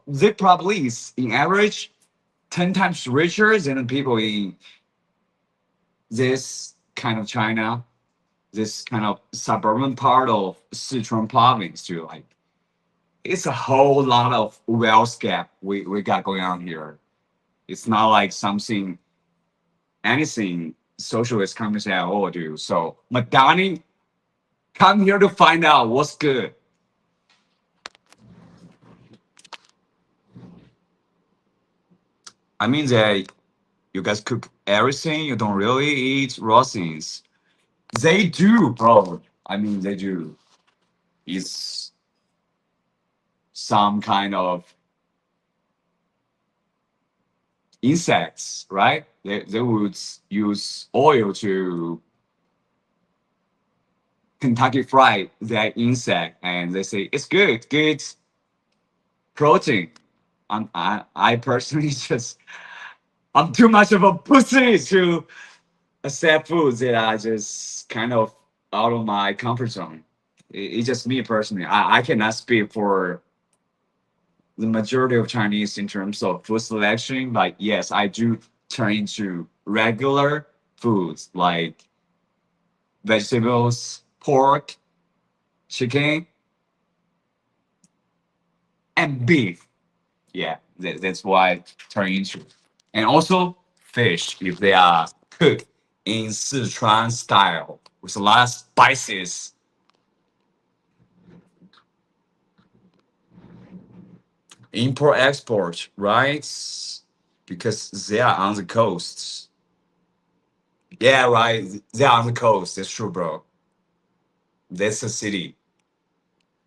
Speaker 1: They probably is in average 10 times richer than the people in this kind of China, this kind of suburban part of Sichuan province too. Like it's a whole lot of wealth gap we got going on here. It's not like something anything socialist communist at all, dude. So Madani, come here to find out what's good. I mean that you guys cook everything. You don't really eat raw things. They do, bro. I mean, they do. It's some kind of insects, right? They would use oil to Kentucky Fried that insect, and they say it's good protein. I personally just I'm too much of a pussy to accept foods that are just kind of out of my comfort zone. It's just me personally. I cannot speak for the majority of Chinese in terms of food selection. Like, yes, I do turn into regular foods like vegetables, pork, chicken, and beef. Yeah, that's why I turn into. And also fish if they are cooked in Sichuan style with a lot of spices. Import export, right? Because they are on the coast. Yeah, right. They are on the coast. That's true, bro. That's a city.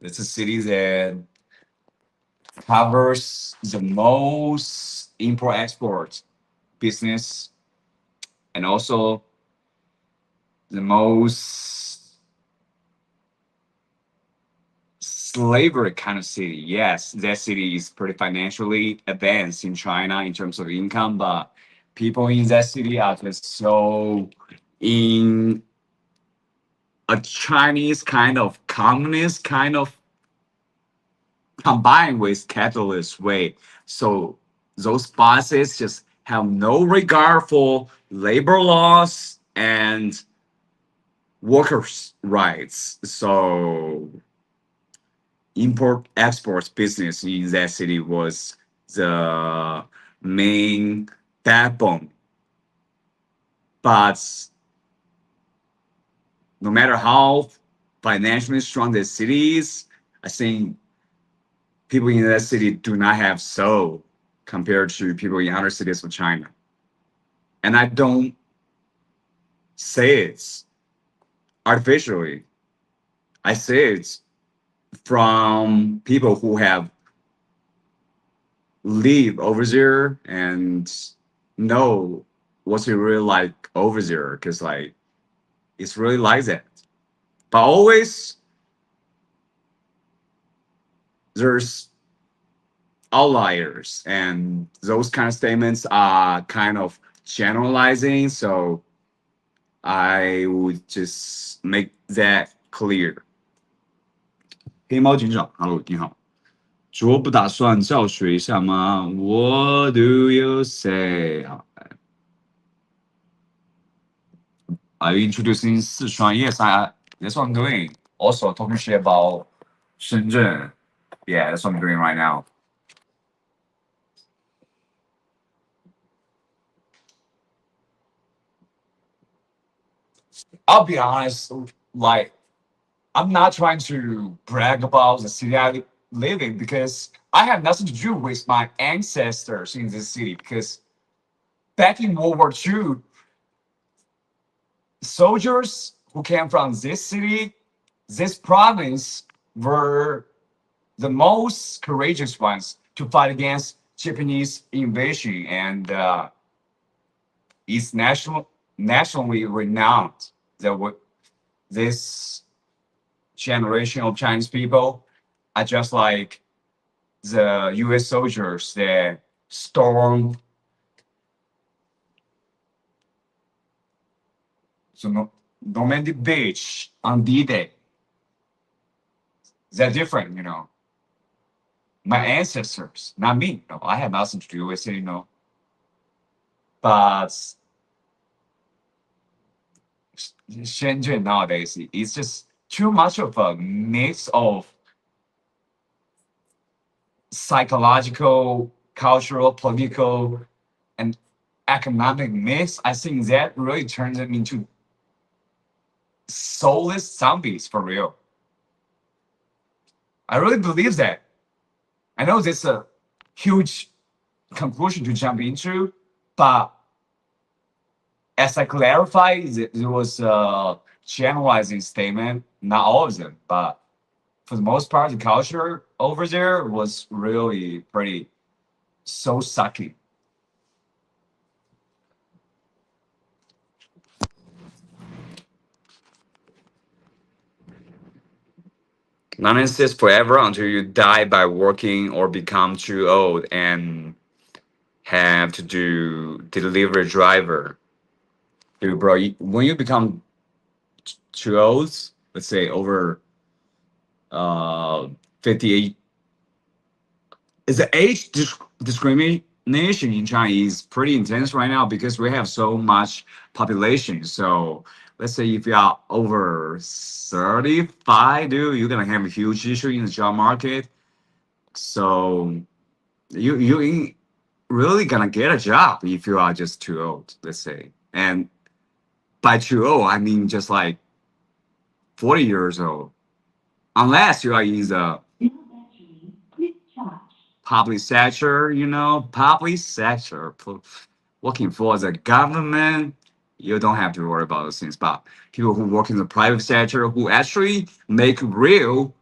Speaker 1: That's a city that covers the most import export business and also the most slavery kind of city. Yes, that city is pretty financially advanced in China in terms of income, but people in that city are just so in a Chinese kind of communist kind of combined with capitalist way. So those bosses just have no regard for labor laws and workers' rights. So import exports business in that city was the main backbone. But no matter how financially strong the city is, I think people in that city do not have soul compared to people in other cities of China. And I don't say it artificially. I say it from people who have lived over there and know what's it really like over there. Cause like it's really like that. But always there's outliers and those kind of statements are kind of generalizing. So I would just make that clear. 黑猫警长，Hello，你好。卓不打算教学一下吗？What do you say？好 Are you introducing Sichuan? Yes, that's what I'm doing. Also, talking shit about Shenzhen. Yeah, that's what I'm doing right now. I'll be honest, like, I'm not trying to brag about the city I live in because I have nothing to do with my ancestors in this city. Because back in World War II, soldiers who came from this city, this province, were the most courageous ones to fight against Japanese invasion, and it's nationally renowned. That this generation of Chinese people are just like the U.S. soldiers that stormed the Normandy Beach on D-Day. They're different, you know. My ancestors, not me. No, I have nothing to do with it, you know. But Shenzhen nowadays, it's just too much of a mix of psychological, cultural, political, and economic mix, I think that really turns them into soulless zombies for real. I really believe that. I know this is a huge conclusion to jump into, but as I clarified, it was a generalizing statement, not all of them, but for the most part, the culture over there was really pretty so sucky. Not insist forever until you die by working or become too old and have to do delivery driver. Dude, bro, when you become too old, let's say over 58, is the age discrimination in China is pretty intense right now because we have so much population. So let's say if you are over 35, dude, you're gonna have a huge issue in the job market. So you ain't really gonna get a job if you are just too old, let's say. And by too old, I mean just like 40 years old. Unless you are in the public sector, public sector, working for the government, you don't have to worry about those things. But people who work in the private sector, who actually make real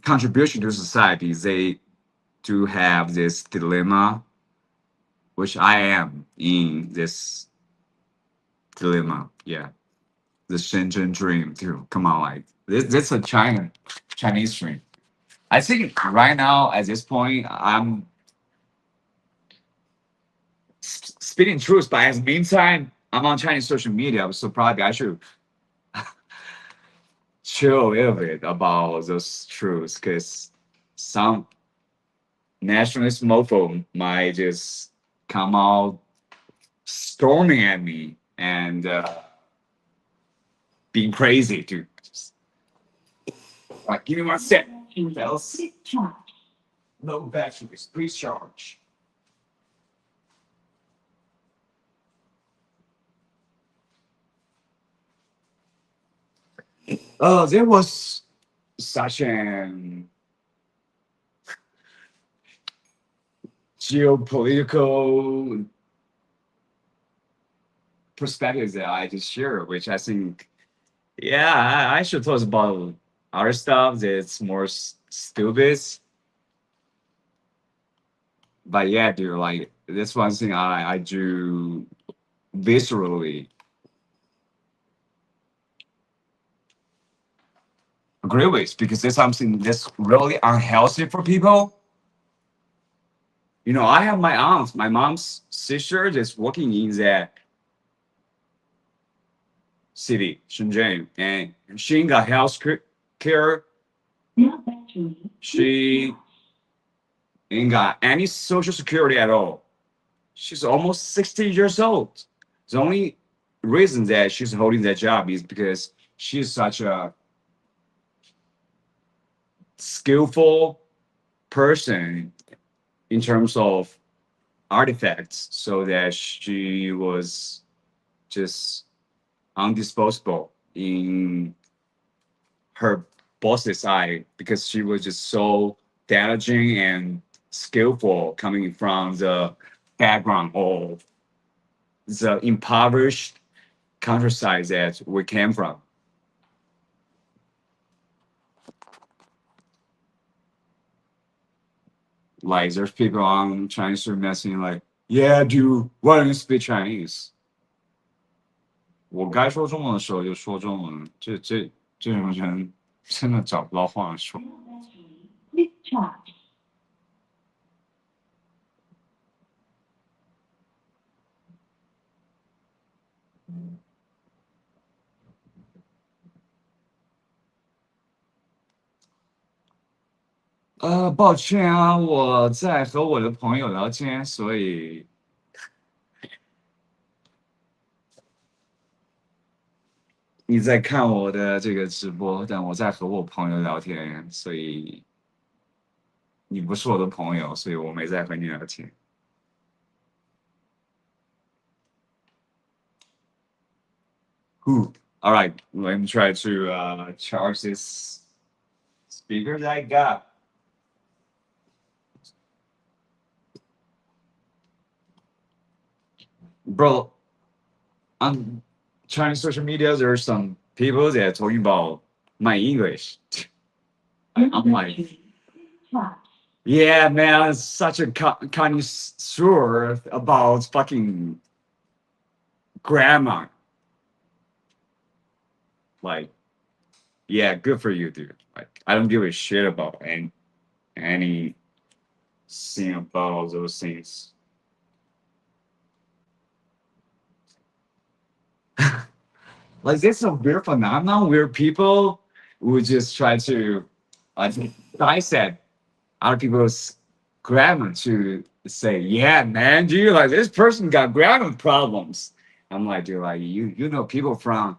Speaker 1: contribution to society, they do have this dilemma, which I am in this dilemma. Yeah, the Shenzhen dream too. Come on, like this is a Chinese dream. I think right now at this point, I'm speaking truth, but in the meantime, I'm on Chinese social media, so probably I should chill a little bit about those truths because some nationalist mofo might just come out storming at me and being crazy to just, like, give me 1 sec. Else, no batteries, please charge. There was such an geopolitical perspective that I just shared, which I think, yeah, I should talk about other stuff that's more stupid. But yeah, dude, like that's one thing I do viscerally agree with because it's something that's really unhealthy for people. I have my aunt, my mom's sister, that's working in that city, Shenzhen, and she ain't got health care. She ain't got any social security at all. She's almost 60 years old. The only reason that she's holding that job is because she's such a skillful person in terms of artifacts, so that she was just undisposable in her boss's eye because she was just so damaging and skillful coming from the background of the impoverished countryside that we came from. Like there's people on Chinese street messaging like, "Yeah, dude, why don't you speak Chinese?" 我该说中文的时候就说中文，这种人真的找不到话说。抱歉啊，我在和我的朋友聊天，所以你在看我的这个直播，但我在和我朋友聊天，所以你不是我的朋友，所以我没在和你聊天。Who? All right, let me try to charge this speaker that I got. Bro, on Chinese social media, there are some people that are talking about my English. I'm like, yeah, man, it's such a connoisseur about fucking grammar. Like, yeah, good for you, dude. Like, I don't give a shit about anything about those things. Like, there's a weird phenomenon where people would just try to dissect other people's grammar to say, yeah, man, dude, like this person got grammar problems. I'm like, dude, like you know, people from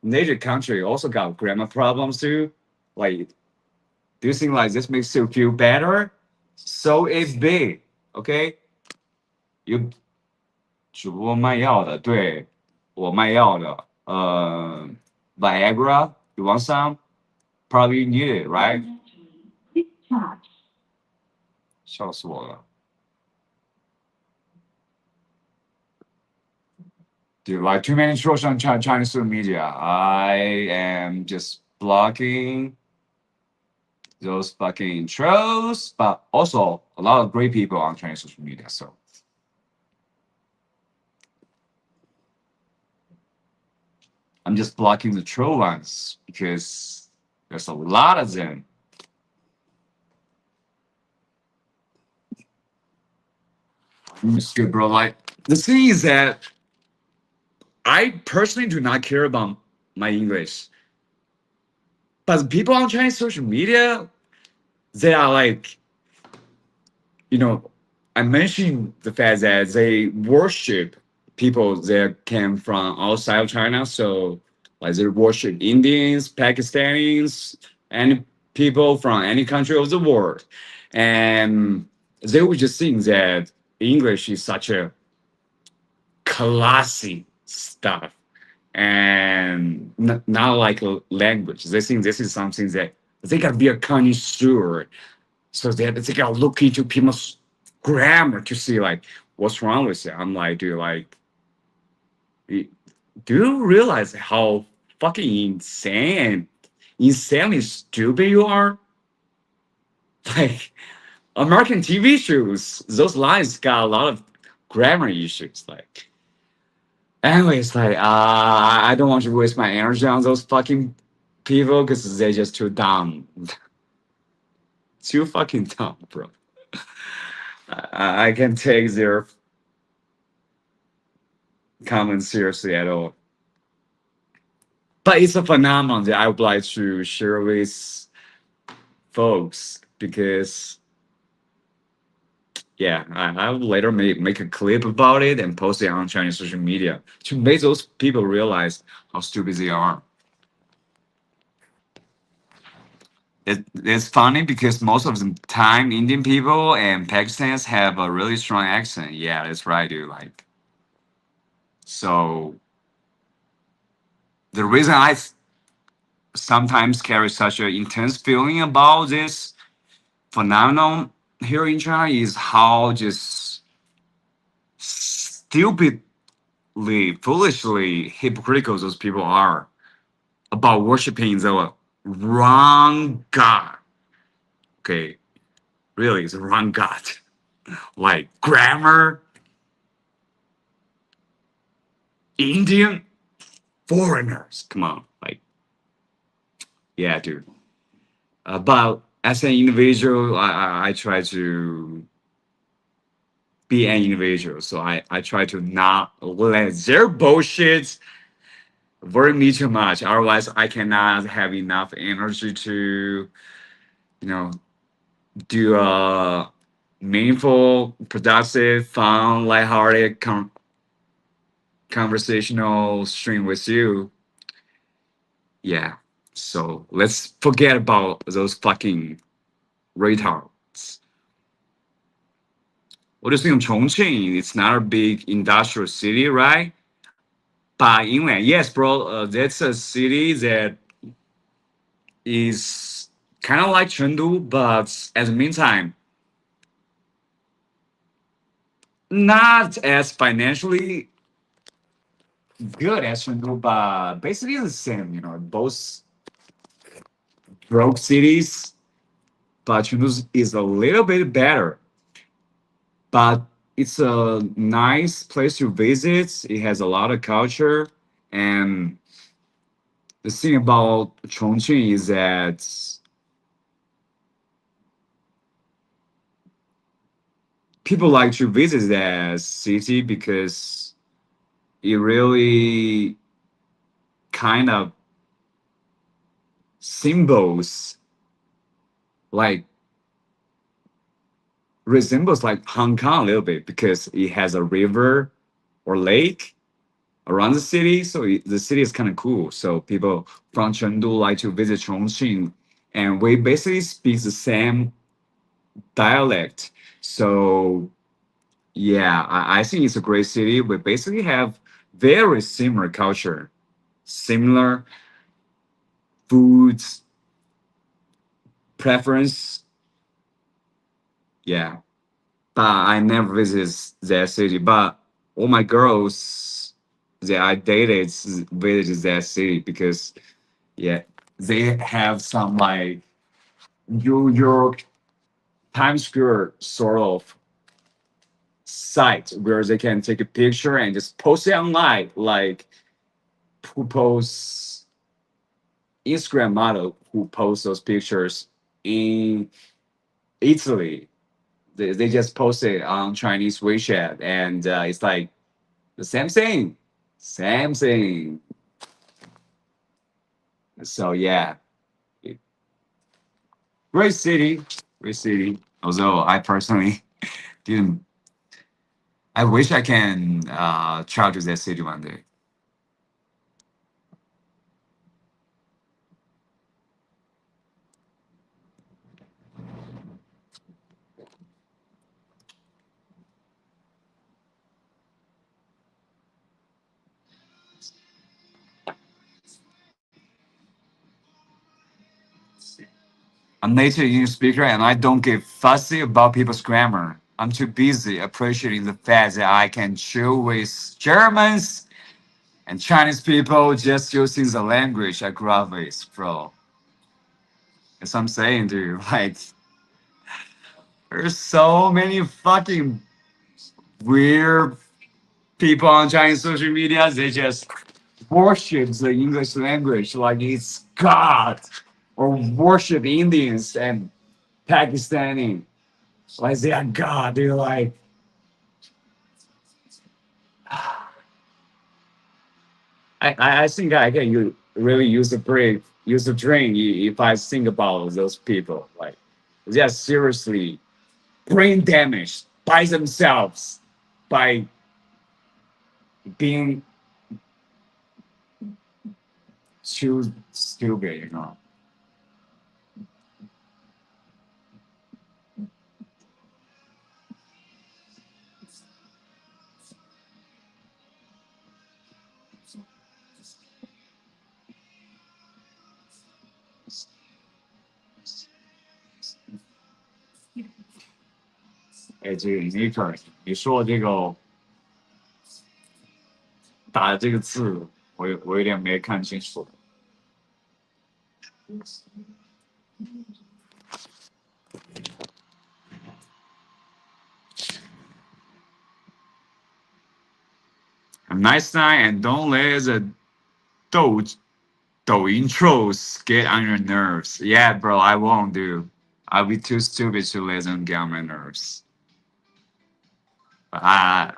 Speaker 1: native country also got grammar problems too. Like, do you think like this makes you feel better? So it's big, okay? You 主播卖药的，对我卖药的，Viagra, you want some? Probably you need it, right? 笑死我了。Dude, like too many trolls on Chinese social media. I am just blocking those fucking trolls, but also a lot of great people on Chinese social media. So I'm just blocking the troll ones because there's a lot of them. It's good, bro. Like the thing is that I personally do not care about my English, but people on Chinese social media, they are like, you know, I mentioned the fact that they worship people that came from outside of China. So, like, they worship Indians, Pakistanis, and people from any country of the world. And they would just think that English is such a classy stuff and not like a language. They think this is something that they gotta be a connoisseur, so that they gotta look into people's grammar to see like what's wrong with it. I'm like, dude, like, do you realize how fucking insanely stupid you are? Like, American TV shows, those lines got a lot of grammar issues. Like, anyways, like, I don't want to waste my energy on those fucking people because they're just too dumb. Too fucking dumb, bro. I can't take their comments seriously at all. But it's a phenomenon that I would like to share with folks because, yeah, I will later make a clip about it and post it on Chinese social media to make those people realize how stupid they are. It's funny because most of the time Indian people and Pakistanis have a really strong accent. Yeah, that's right, dude. Like, so the reason I sometimes carry such an intense feeling about this phenomenon here in China is how just stupidly, foolishly hypocritical those people are about worshiping the wrong God. Okay, really, it's the wrong God. Like grammar, Indian foreigners. Come on, like, yeah, dude. But as an individual, I try to be an individual. So I try to not let their bullshit worry me too much. Otherwise, I cannot have enough energy to, you know, do a meaningful, productive, fun, lighthearted, conversational stream with you. Yeah. So let's forget about those fucking retards. What do you think of Chongqing? It's not a big industrial city, right? Inland, yes, bro. That's a city that is kind of like Chengdu, but at the meantime, not as financially good as Chengdu, but basically the same. You know, both broke cities, but Chengdu is a little bit better. But it's a nice place to visit. It has a lot of culture, and the thing about Chongqing is that people like to visit that city because it really kind of symbols like resembles like Hong Kong a little bit because it has a river or lake around the city. So the city is kind of cool. So people from Chengdu like to visit Chongqing, and we basically speak the same dialect. So yeah, I think it's a great city. We basically have very similar culture, similar foods, preference. Yeah, but I never visited that city. But all my girls that I dated visited that city because yeah, they have some like New York Times Square sort of site where they can take a picture and just post it online, like who posts Instagram model who posts those pictures in Italy. They just post it on Chinese WeChat, and it's like the same thing, same thing. So yeah, great city, great city. Although I personally didn't, I wish I can travel to that city one day. I'm native English speaker and I don't get fussy about people's grammar. I'm too busy appreciating the fact that I can chill with Germans and Chinese people just using the language I grew up with, bro. That's what I'm saying to you. Like, there's so many fucking weird people on Chinese social media. They just worship the English language like it's God, or worship Indians and Pakistani like they are God. They're like, I think I can really use the brain, use the brain if I think about those people. Like they are seriously brain damaged by themselves by being too stupid, you know. 哎，这个 Nick，你说这个打的这个字，我有点没看清楚。A nice night, and don't let the dough Douyin trolls get on your nerves. Yeah, bro, I won't do. I'll be too stupid to let them get on my nerves. But I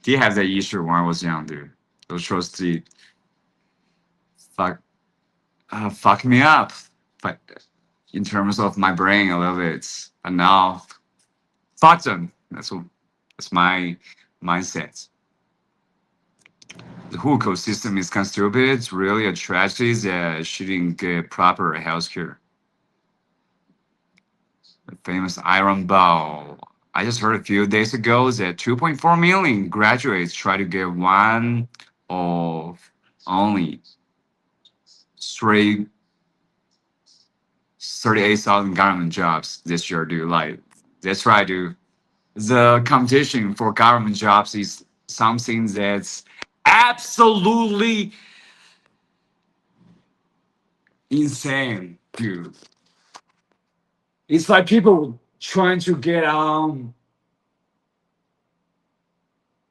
Speaker 1: did have that issue when I was young, dude. Those trolls did fuck fuck me up, but in terms of my brain a little bit. But now, fuck them. That's my mindset. The whole ecosystem is kind of stupid. It's really a tragedy that she didn't get proper healthcare. The famous Iron Bow. I just heard a few days ago that 2.4 million graduates try to get one of only 38,000 government jobs this year, dude. Like, that's right, dude. The competition for government jobs is something that's absolutely insane, dude. It's like people trying to get on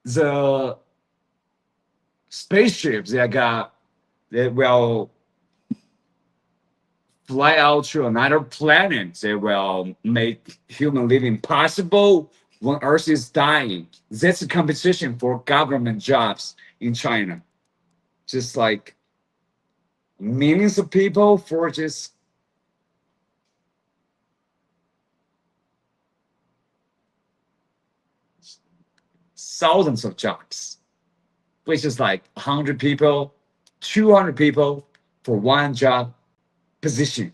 Speaker 1: the spaceships that will fly out to another planet. They will make human living possible when Earth is dying. That's a competition for government jobs in China. Just like millions of people for just thousands of jobs, which is like 100 people, 200 people for one job position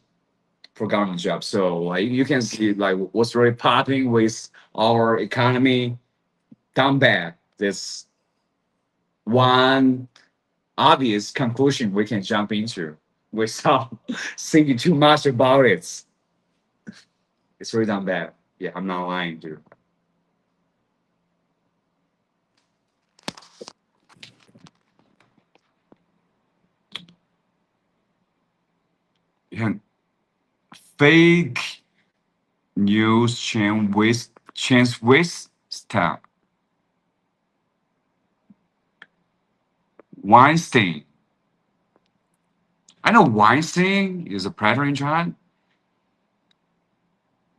Speaker 1: for government jobs. So like you can see like what's really popping with our economy down bad. This one obvious conclusion we can jump into without thinking too much about it. It's really down bad. Yeah, I'm not lying, dude. Yeah, fake news chains with stuff. Weinstein. I know Weinstein is a predator in China.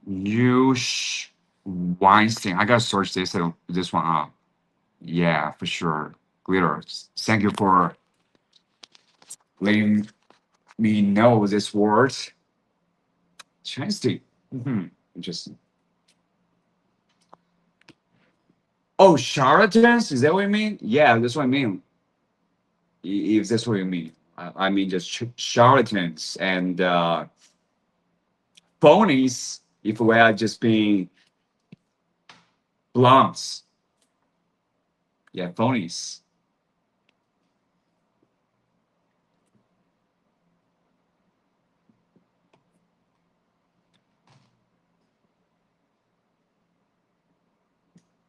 Speaker 1: News Weinstein. I gotta search this one up. Yeah, for sure. Glitter. Thank you for letting me know this word. Weinstein. Interesting. Oh, charlatans? Is that what you mean? Yeah, that's what I mean. If that's what you mean. I mean just charlatans and phonies, if we are just being blunt. Yeah, phonies.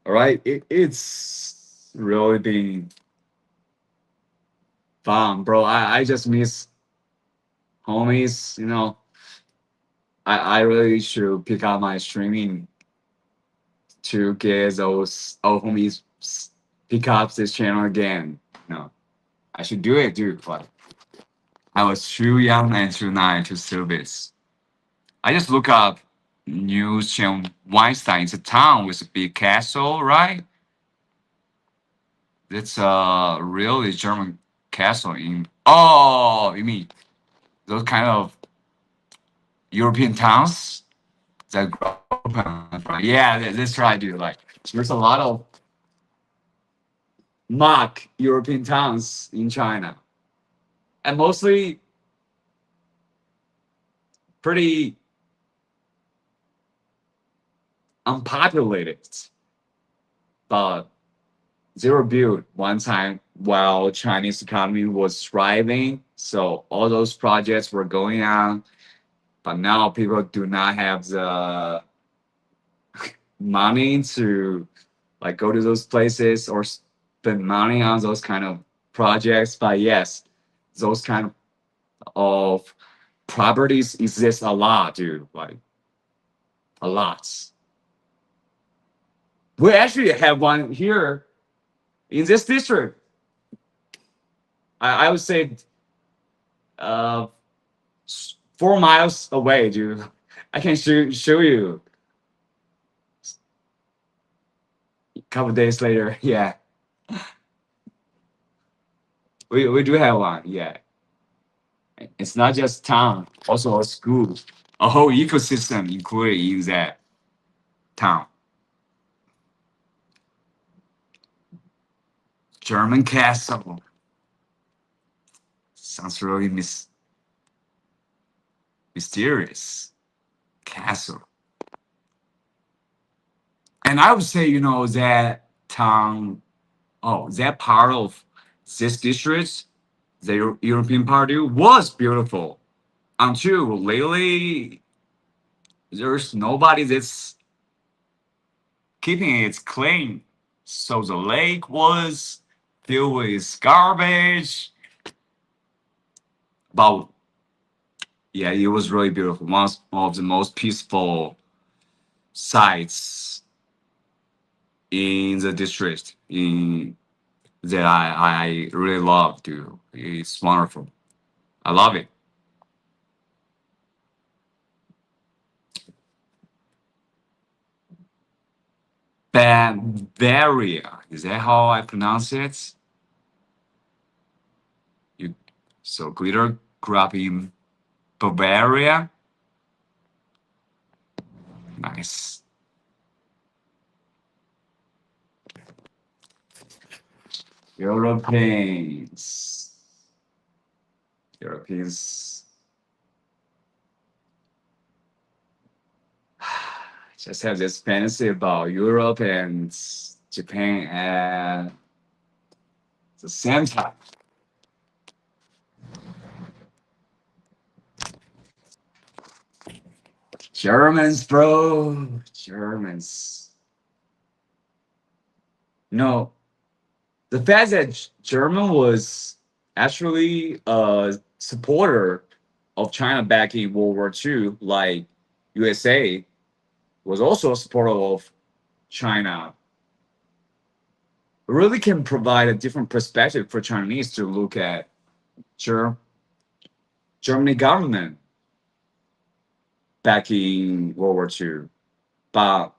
Speaker 1: All right. It's really been fun, bro. I just miss homies, you know. I really should pick up my streaming to get those old homies pick up this channel again. No, I should do it, dude. But I was too young and too naive to do this. I just look up news channel Weinstein. It's a town with a big castle, right? It's a really German castle in. Oh, you mean those kind of European towns that grow up? Yeah, that's right, dude. Like, there's a lot of mock European towns in China, and mostly pretty unpopulated, but they were built one time while Chinese economy was thriving. So all those projects were going on, but now people do not have the money to like go to those places or spend money on those kind of projects. But yes, those kind of properties exist a lot, dude. Like a lot. We actually have one here in this district. I would say uh 4 miles away, dude. I can show you a couple days later. Yeah, we do have one. Yeah, it's not just town, also a school, a whole ecosystem included in that town. German castle sounds really mysterious. Castle, and I would say that town, oh, that part of this district, the European party was beautiful until lately. There's nobody that's keeping it clean. So the lake was filled with garbage. But yeah, it was really beautiful. One of the most peaceful sites in the district in that I really love to. It's wonderful. I love it. Bavaria. Is that how I pronounce it? You so Glitter grew up in Bavaria. Nice. Europeans. Europeans just have this fantasy about Europe and Japan at the same time. Germans, bro. Germans. No, the fact that German was actually a supporter of China back in World War II, like USA, was also a supporter of China, really can provide a different perspective for Chinese to look at Germany government back in World War II. But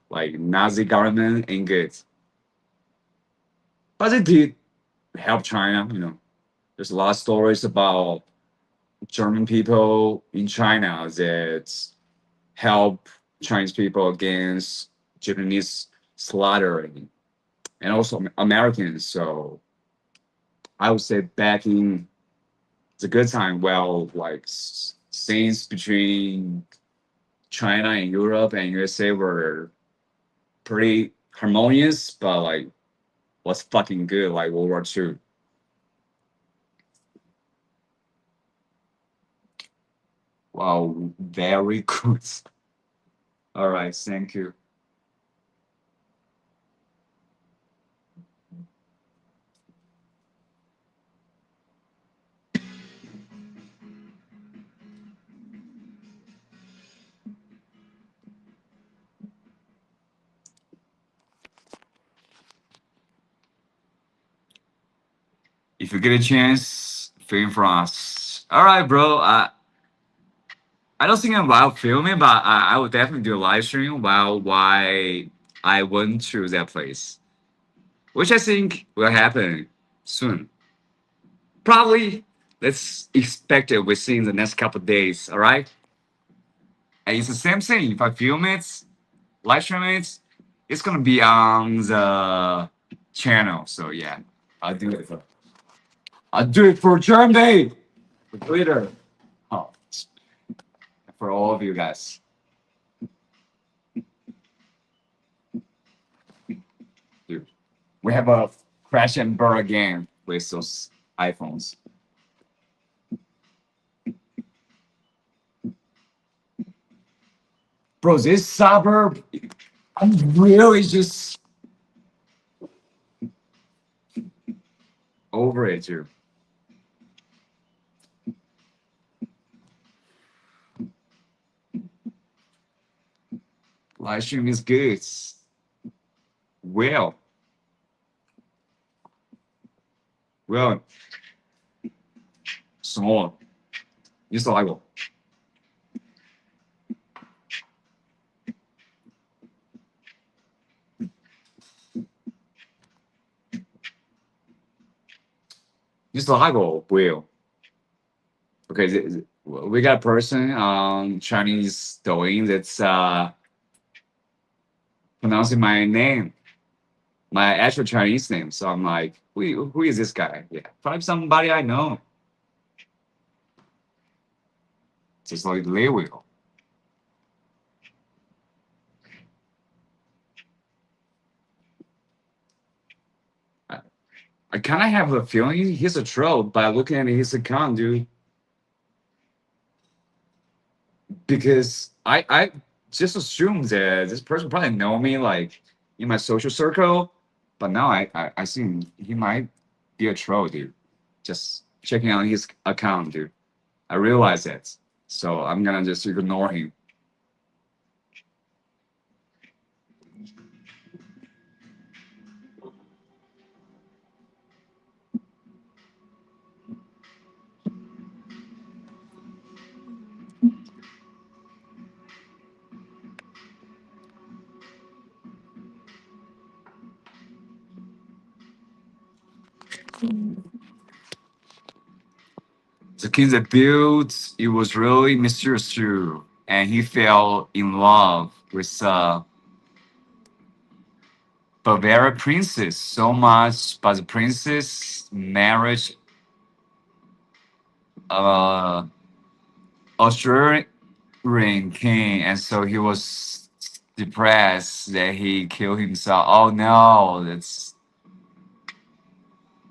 Speaker 1: like Nazi government ain't good. But it did help China. There's a lot of stories about German people in China that help Chinese people against Japanese slaughtering and also Americans. So I would say back in the good time, well, like things between China and Europe and USA were pretty harmonious, but like was fucking good, like World War II. Wow, very good. All right, thank you. If you get a chance, film for us. All right, bro. I don't think I'm while filming, but I would definitely do a live stream why I went to that place, which I think will happen soon. Probably, let's expect it within the next couple of days. All right, and it's the same thing. If I film it, live stream it, it's gonna be on the channel. So yeah, I'll do it. I'll do it for Germany, for Twitter, oh, for all of you guys. Dude, we have a crash and burn again with those iPhones. Bro, this suburb, I'm really just over it, dude. Live stream is good. Well, small. You saw I will. You saw I will. Okay, we got a person on Chinese Douyin that's pronouncing my name, my actual Chinese name. So I'm like, who is this guy? Yeah, probably somebody I know. Just like Lewis. I kind of have a feeling he's a troll by looking at his account, dude. Because I just assumed that this person probably know me like in my social circle, but now I think he might be a troll, dude. Just checking out his account, dude. I realize that, so I'm gonna just ignore him. The king that built it was really mysterious too, and he fell in love with Bavaria princess so much, but the princess married uh Australian king, and so he was depressed that he killed himself. Oh no, that's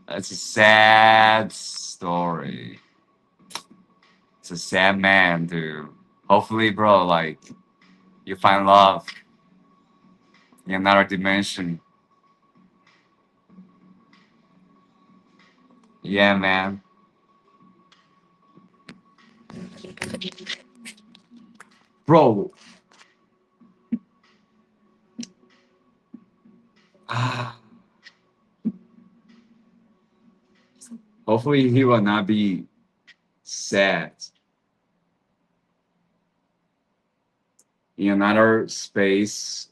Speaker 1: a sad story. It's a sad man, dude. Hopefully, bro, like you find love in another dimension. Yeah, man. Bro. Ah, hopefully he will not be sad in another space.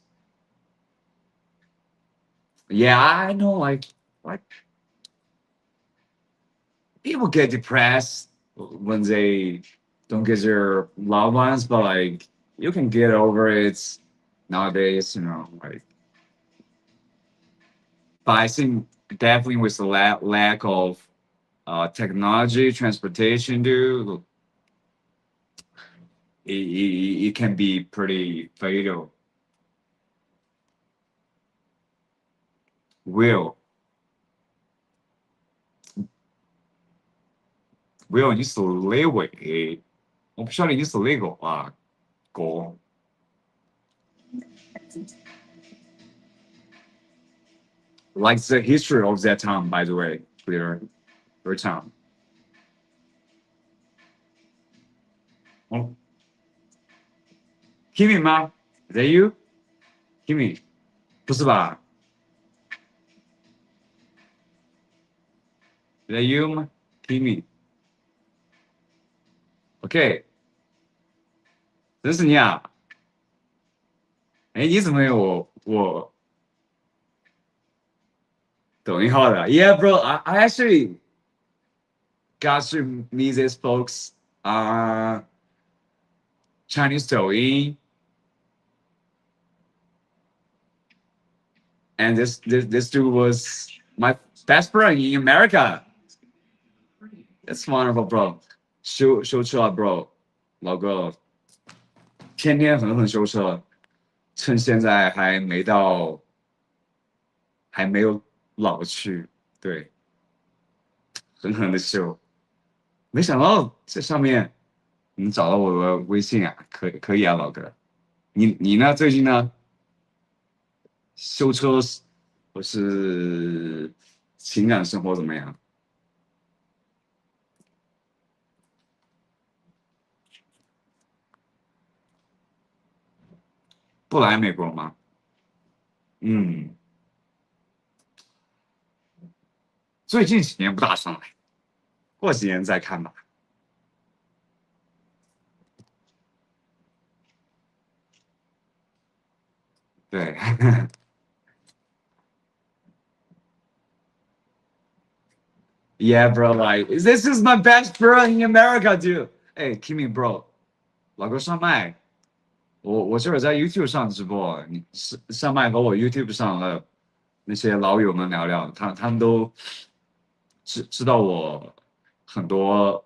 Speaker 1: Yeah, I know, like people get depressed when they don't get their loved ones, but like you can get over it nowadays, like. But I think definitely with the lack of technology, transportation, dude, it can be pretty fatal. Will, Will，你死雷尾，我不知道你死雷狗啊，狗。Like the history of that town, by the way, clear, your town. Oh, Kimi 吗？ Is that you? Kimi， 不是吧？ Is that you 吗 ？Kimi。OK， 这是你啊？哎，你怎么有我抖音号的？Yeah, bro, I actually got to meet these folks on Chinese 抖音, and this dude was my best friend in America. That's wonderful, bro. 修车啊 bro， 老哥，天天狠修车，趁现在还没有老去，对，狠的修。没想到这上面你找到我的微信啊，可以啊，老哥。你呢？最近呢？修车或是情感生活怎么样？不来美国吗？嗯，最近几年不大上来，过几年再看吧。对。Yeah, bro, like this is my best bro in America, dude. Hey, Kimi, bro， 老哥上麦，我这会在 YouTube 上直播，你上麦和我 YouTube 上的那些老友们聊聊，他们都知道我很多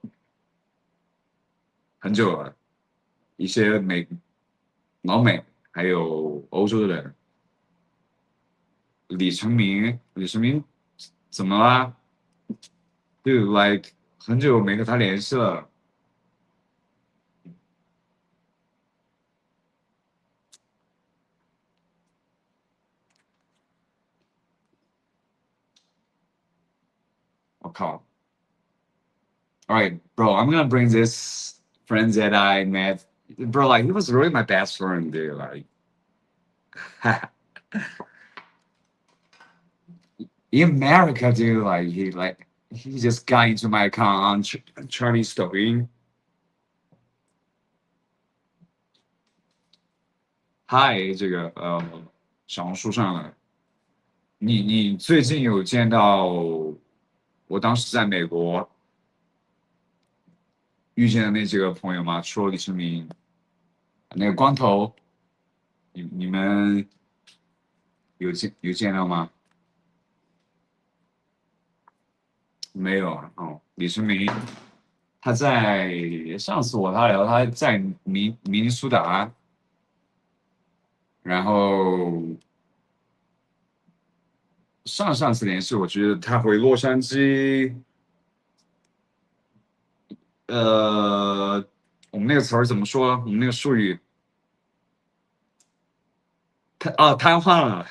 Speaker 1: 很久了，一些老美还有欧洲的人，李成明怎么啦？Dude, like 很久没和他联系了。我靠。All right, bro, I'm gonna bring this friend that I met. Bro, like he was really my best friend, dude. Like in America, dude, he just got into my account on Chinese Douyin. Hi, 这个小红书上的，你最近有见到我当时在美国遇见的那几个朋友吗？除了李世民，那个光头，你们有见到吗？没有啊。哦，李世民他在上次我和他聊，他在明尼苏达，然后上次联系，我觉得他回洛杉矶，我们那个词儿怎么说？我们那个术语，瘫痪了。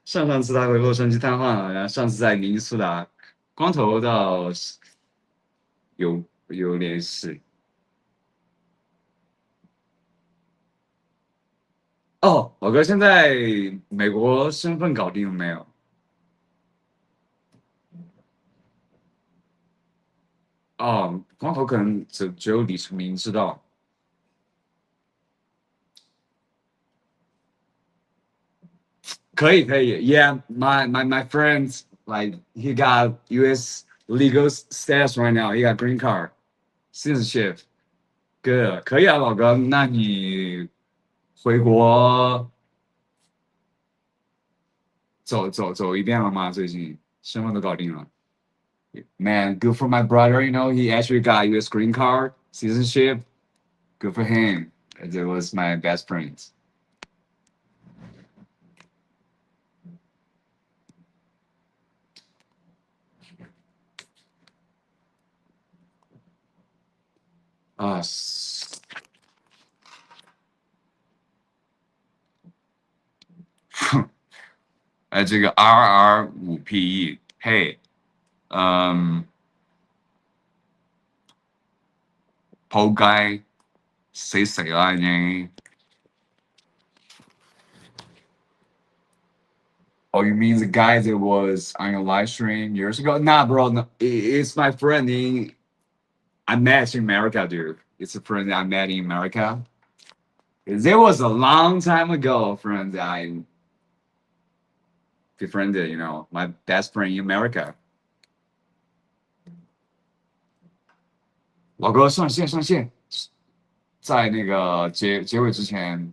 Speaker 1: 上次他回洛杉矶瘫痪了，然后上次在明尼苏达，光头倒是有联系。哦，老哥现在美国身份搞定了没有？哦，光头可能只有李成明知道。可以，Yeah, my friends like he got U.S. legal status right now. He got green card, citizenship. Good，可以啊，老哥，那你回国走一遍了吗？最近身份都搞定了。Man, good for my brother. You know, he actually got U.S. green card, citizenship. Good for him. That was my best friend. 啊，这个 RR5PE，嘿，仆街，死啦已經。Oh, you mean the guy that was on your live stream years ago? Nah, bro, no, it's my friend I met in America, dude. It's a friend that I met in America. There was a long time ago, friend that I befriended, my best friend in America. 老哥上线，在那个结尾之前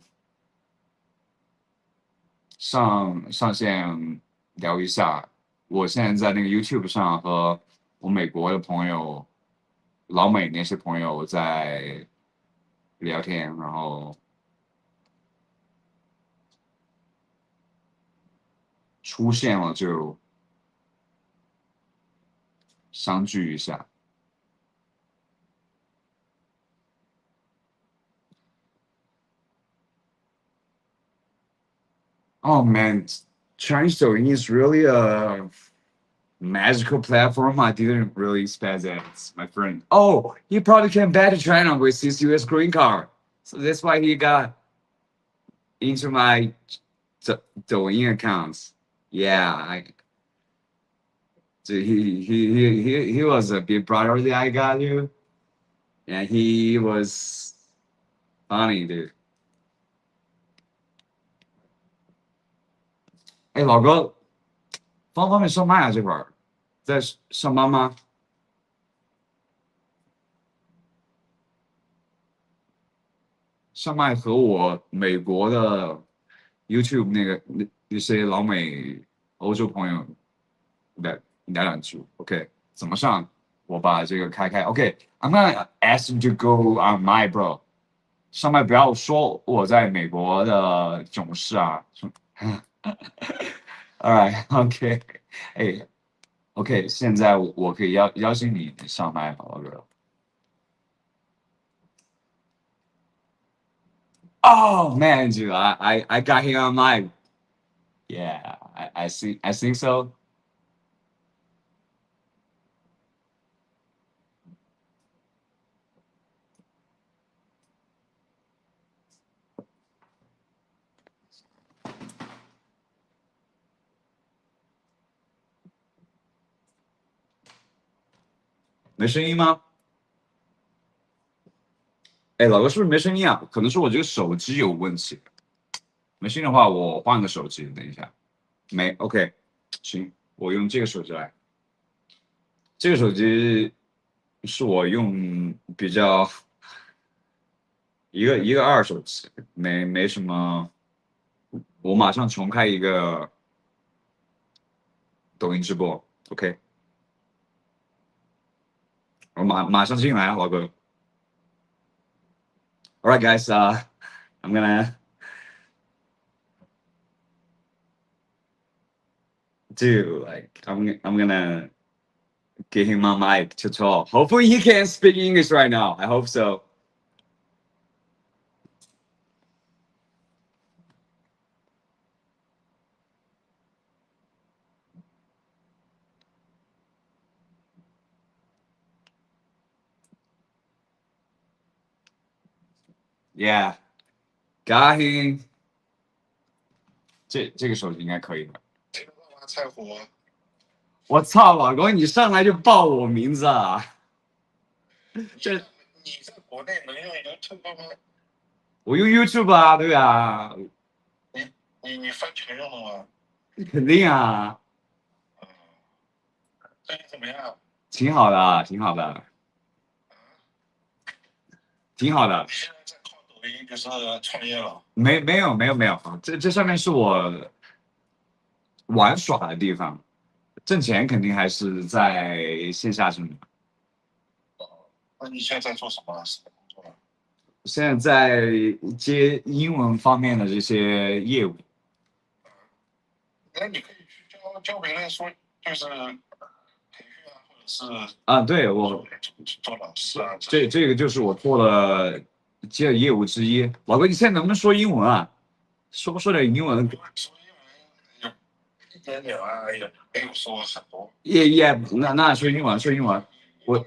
Speaker 1: 上线聊一下。我现在在那个 YouTube 上和我美国的朋友、老美那些朋友在聊天，然后出现了就相聚一下。Oh man, Chinese Douyin is really a magical platform. I didn't really expect that, my friend. Oh, he probably came back to China with his US green card. So that's why he got into my Douyin accounts. Yeah, he was a big brother that I got you. And he was funny, dude. 哎，老哥，方便上麦啊？这会儿在上班吗？上麦和我美国的 YouTube 那些老美欧洲朋友聊两句，OK？怎么上？我把这个开。OK，I'm gonna ask you to go on my bro。上麦不要说我在美国的囧事啊。All right, OK。哎， OK，现在我可以邀请你上麦了，老哥。Oh man, dude, I got him on mic. Yeah, I think so. 没声音吗？哎，老哥是不是没声音啊？可能是我这个手机有问题。没声音的话，我换个手机，等一下。没 OK，行，我用这个手机来。这个手机是我用比较一个二手机，没什么。我马上重开一个抖音直播 ，OK，我马上进来啊，老哥。All right, guys, I'm gonna do like I'm gonna give him my mic to talk. Hopefully, he can speak English right now. I hope so. Yeah, got him. 这个手机应该可以的。
Speaker 3: 听得到吗？菜火，
Speaker 1: 我操，老公，你上来就报我名字啊！这
Speaker 3: 你在国内能用 YouTube 吗？
Speaker 1: 我用 YouTube 啊，对啊，
Speaker 3: 你翻墙用了吗？
Speaker 1: 肯定啊，
Speaker 3: 最近怎么样？
Speaker 1: 挺好的，挺好的，挺好的
Speaker 3: 你。现在在靠抖音就是创业了？
Speaker 1: 没有，这上面是我玩耍的地方，挣钱肯定还是在线下挣的。
Speaker 3: 那你现在在做什么？什么工作呢？
Speaker 1: 现在在接英文方面的这些业务。
Speaker 3: 那你可以去教别人说，就是培训啊，或者是
Speaker 1: 啊，对我
Speaker 3: 做老师啊。
Speaker 1: 这个就是我做的接的业务之一。老哥，你现在能不能说英文啊？说点英文。
Speaker 3: 说英文有一点点啊，也没有说很多。
Speaker 1: 也，那说英文，说英文。我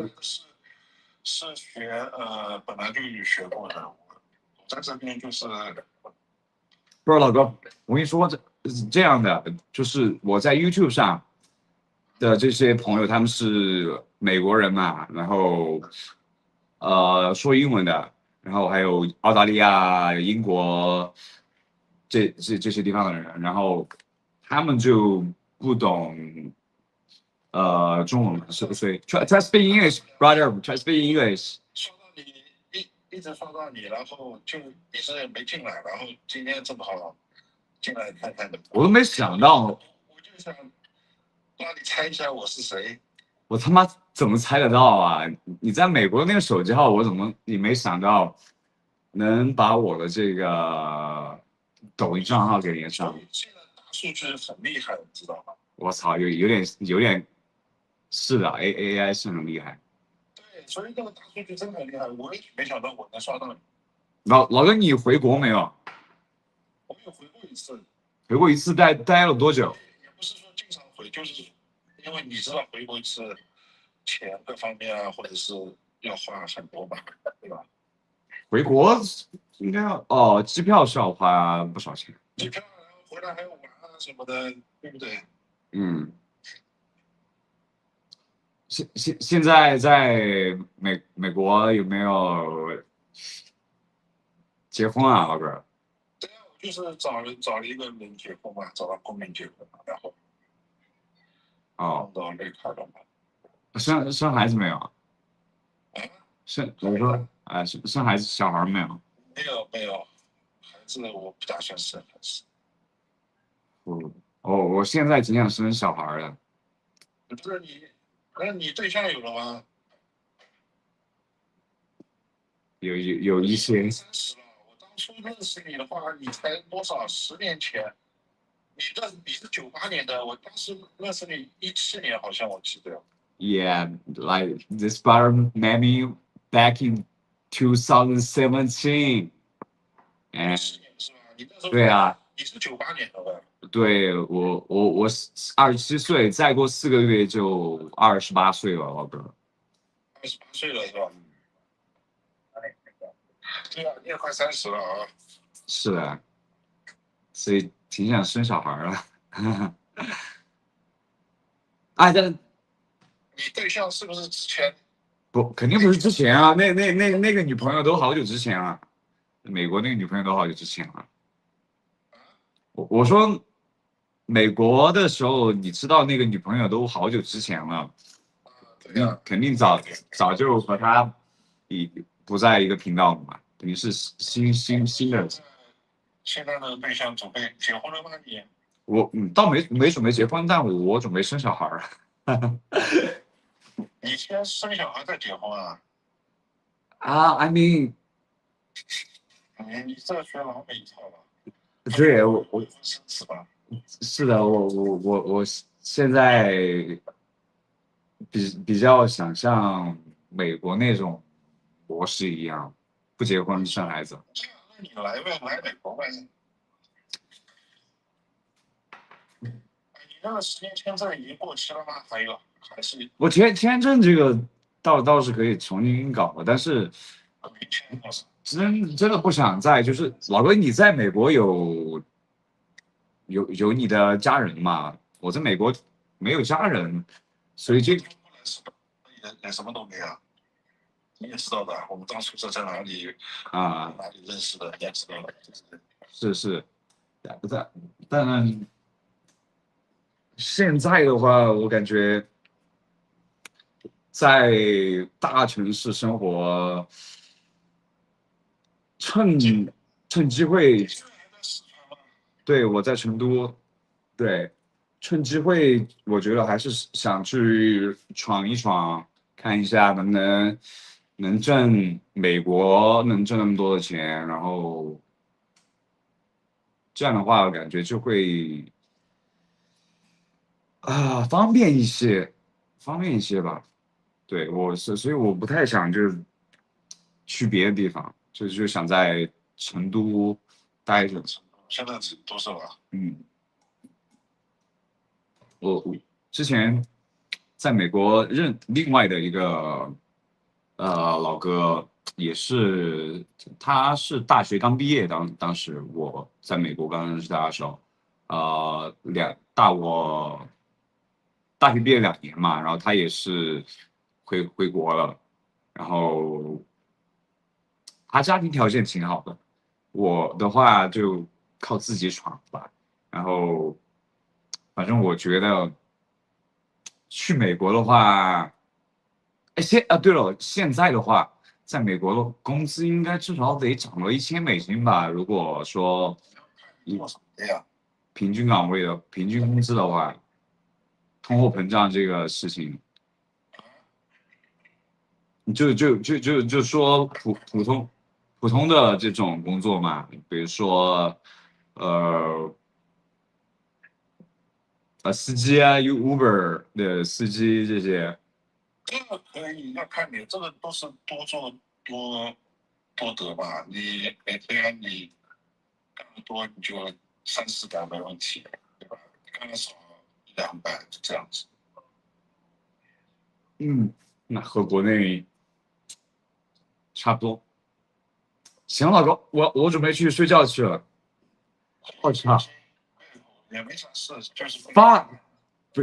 Speaker 3: 是学本来就学过的，我在这边就是
Speaker 1: 不是老哥，我跟你说这样的，就是我在 YouTube 上的这些朋友，他们是美国人嘛，然后说英文的，然后还有澳大利亚、英国这些地方的人，然后他们就不懂中文，所以 try speak English, brother, try speak English。
Speaker 3: 刷到你一直刷到你，然后就一直也没进来，然后今天正好进来看看的。
Speaker 1: 我都没想到，
Speaker 3: 我就想让你猜一下我是谁。
Speaker 1: 我他妈怎么猜得到啊？你在美国的那个手机号，你没想到能把我的这个抖音账号给连上？
Speaker 3: 现在大数据很厉害，你知道吗？
Speaker 1: 我操，有点，是的，AI 是很厉害。
Speaker 3: 对，所以这个大数据真的很厉害，我也没想到我能刷到你。
Speaker 1: 老哥，你回国没有？
Speaker 3: 我有回过一次。
Speaker 1: 回过一次待了多久？
Speaker 3: 也不是说经常回，就是因为你知道回过一次，钱各方面啊，或者是要花很多吧，对吧？
Speaker 1: 回国应该机票是要花不少钱。
Speaker 3: 机票然后回来还要玩啊什么的，对不对？
Speaker 1: 嗯。现在在美国有没有结婚啊，老哥？
Speaker 3: 对啊，我就是找了一个人结婚嘛，找到公民结婚嘛，然后弄到绿卡了嘛。
Speaker 1: 生孩子没有？
Speaker 3: 啊？
Speaker 1: 我说，生孩子小孩没有？
Speaker 3: 没有，孩子我不打算生孩子。
Speaker 1: 我现在挺想生小孩的。
Speaker 3: 不是你，那你对象有了吗？
Speaker 1: 有一些。
Speaker 3: 30了，我当初认识你的话，你才多少？10年前，你是98年的，我当时认识你17年，好像我记得。
Speaker 1: Yeah, like this bar met me back in 2017.
Speaker 3: 14年是吧？你那时候
Speaker 1: 对啊，
Speaker 3: 你是98年的吧？
Speaker 1: 对我27岁，再过4个月就28岁了，老哥。
Speaker 3: 28岁了是吧？对啊，你也快30了啊。
Speaker 1: 是的，所以挺想生小孩了。哎，但
Speaker 3: 你对象是不是之前？
Speaker 1: 不，肯定不是之前啊，那个女朋友都好久之前了，美国那个女朋友都好久之前了。我说美国的时候，你知道那个女朋友都好久之前了，
Speaker 3: 对呀，
Speaker 1: 肯定早就和她不在一个频道了嘛，肯定是新的。
Speaker 3: 现在的对象准备结婚了吗？
Speaker 1: 我倒没准备结婚，但我准备生小孩儿。
Speaker 3: 你先生小孩再结婚啊？
Speaker 1: 啊，I mean，
Speaker 3: 你这学老美一套吧？
Speaker 1: 对我
Speaker 3: 生子吧？
Speaker 1: 是的，我现在比较想像美国那种模式一样，不结婚生孩子。
Speaker 3: 那你来呗，来美国呗。你那个10年签证已经过期了吗？还是
Speaker 1: 我签证这个倒是可以重新搞的，但是
Speaker 3: 没签过？
Speaker 1: 真的不想就是老哥你在美国有你的家人嘛？我在美国没有家人，所以
Speaker 3: 也什么都没有。你也知道的，我们当初是在哪里认识的，你也知道的。
Speaker 1: 是，但现在的话，我感觉在大城市生活，趁机会，对，我在成都，对，趁机会，我觉得还是想去闯一闯，看一下能挣美国能挣那么多的钱，然后这样的话，我感觉就会方便一些，吧。对，所以我不太想就是去别的地方，就想在成都待着。
Speaker 3: 现在都是吧？
Speaker 1: 嗯，我之前在美国另外的一个老哥，也是他是大学刚毕业，当时我在美国刚认识他的时候，大我大学毕业2年嘛，然后他也是回国了，然后他家庭条件挺好的，我的话就靠自己闯吧。然后，反正我觉得去美国的话，对了，现在的话，在美国的工资应该至少得涨到$1000吧。如果说
Speaker 3: 对呀，
Speaker 1: 平均岗位的平均工资的话，通货膨胀这个事情，就说普通的这种工作嘛，比如说呃司机啊，Uber 的司机这些，
Speaker 3: 这个可以要看你，这个都是多做多得吧。你每天你干得多，你就300-400没问题，对吧？干得少100-200就这样子。
Speaker 1: 那和国内差不多。行，老哥，我准备去睡觉去了。我操！
Speaker 3: 也没啥事，就是
Speaker 1: fuck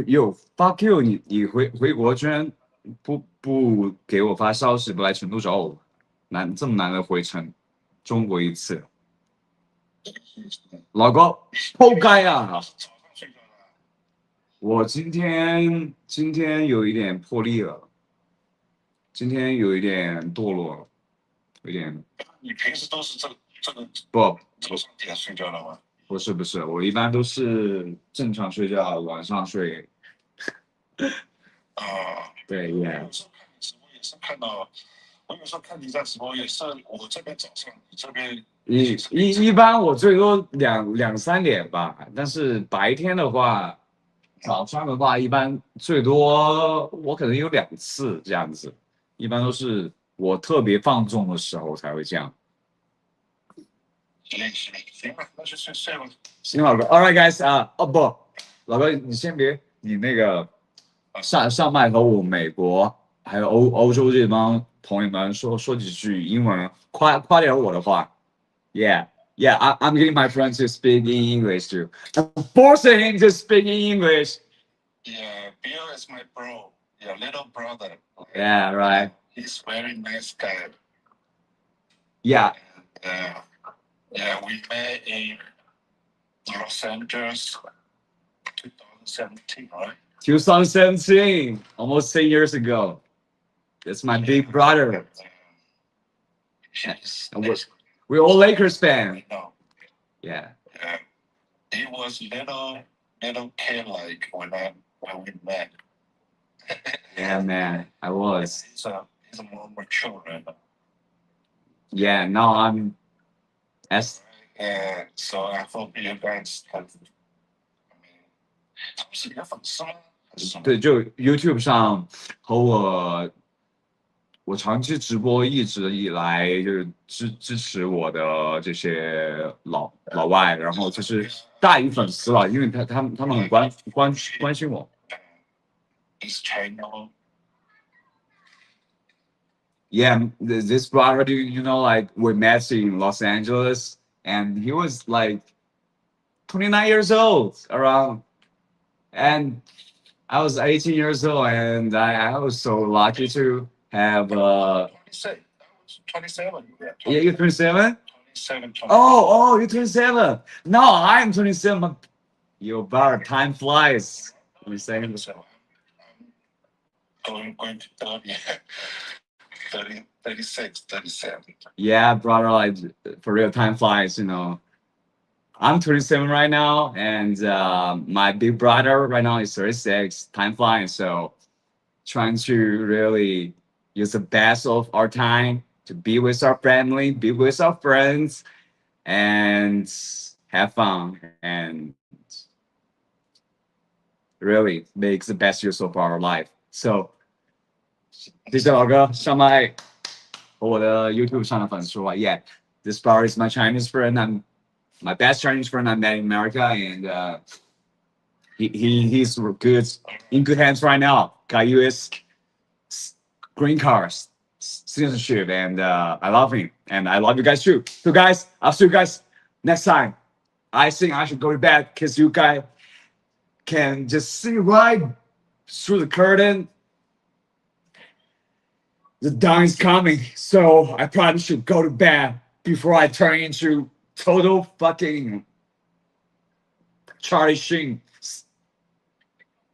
Speaker 1: you！你回国居然不给我发消息，不来成都找我，这么难的回程，中国一次，老高，活该啊！
Speaker 3: 早上睡觉的。
Speaker 1: 我今天有一点破例了，今天有一点堕落了，有点
Speaker 3: 你平时都是这个
Speaker 1: 不
Speaker 3: 早上点睡觉的吗？
Speaker 1: 不是，我一般都是正常睡觉，晚上睡。
Speaker 3: 啊，
Speaker 1: 对
Speaker 3: 我有时候看你直播也是看到，我有时候看你在直播也是，我这边早上，你这边
Speaker 1: 一般我最多两三点吧，但是白天的话，早上的话一般最多我可能有2次这样子，一般都是我特别放纵的时候才会这样。
Speaker 3: 行吧，那就睡吧。
Speaker 1: 行，老哥 ，All right guys 啊，哦不，老哥你先别，你那个上麦和我美国还有欧洲这帮朋友们说几句英文，夸点我的话。Yeah, yeah, I'm getting my friend to speak in English too. I'm forcing him to speak in English.
Speaker 3: Yeah, Bill is my bro, your little brother.
Speaker 1: Yeah, right.
Speaker 3: He's very nice guy.
Speaker 1: Yeah,
Speaker 3: Yeah, we met in Los Angeles, 2017, right?
Speaker 1: 2017, almost 10 years ago. That's my big brother. We're all Lakers fans.
Speaker 3: No.
Speaker 1: Yeah.
Speaker 3: He was little kid like when we met.
Speaker 1: Yeah, man, I was.
Speaker 3: He's a more mature right now.
Speaker 1: Yeah, now I'm as
Speaker 3: Yeah, so I hope you guys have. I mean, 他们是你的粉丝吗？还是什么？
Speaker 1: 对，就 YouTube 上和我长期直播一直以来就是支持我的这些老外，然后就是大于粉丝了，因为他们很关心我。
Speaker 3: His channel.
Speaker 1: Yeah, this brother, you know, like we met in Los Angeles, and he was like 29 years old around, and I was 18 years old, and I was so lucky to have
Speaker 3: 27.
Speaker 1: Yeah, you're 27?
Speaker 3: 27.
Speaker 1: Oh, you're 27. No, I'm 27. Yo, brother, time flies. Let me say it.
Speaker 3: I'm going to 30, 36, 37.
Speaker 1: Yeah, brother, like for real, time flies, you know. I'm 27 right now, and my big brother right now is 36. Time flies, so trying to really use the best of our time to be with our family, be with our friends, and have fun, and really makes the best use of our life. So, 谢谢老哥上麦和我的 YouTube 上的粉丝说 Yeah, this bar is my Chinese friend. I'm my best Chinese friend I met in America, and he's good in good hands right now. Got U.S. green cards, citizenship, and I love him, and I love you guys too. So guys, I'll see you guys next time. I think I should go to bed because you guys can just see right through the curtain. The dawn is coming, so I probably should go to bed before I turn into total fucking Charlie Sheen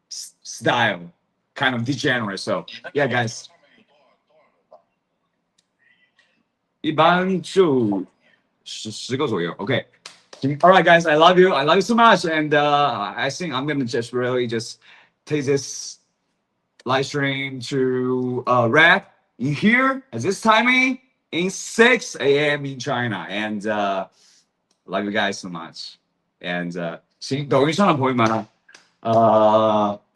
Speaker 1: style, kind of degenerate. So yeah, guys. 一般就10个左右。Okay. All right, guys. I love you. I love you so much. And I think I'm gonna just really just take this live stream to wrap in here at this timing in 6 a.m. in China. And love you guys so much. And 行，抖音上的朋友们，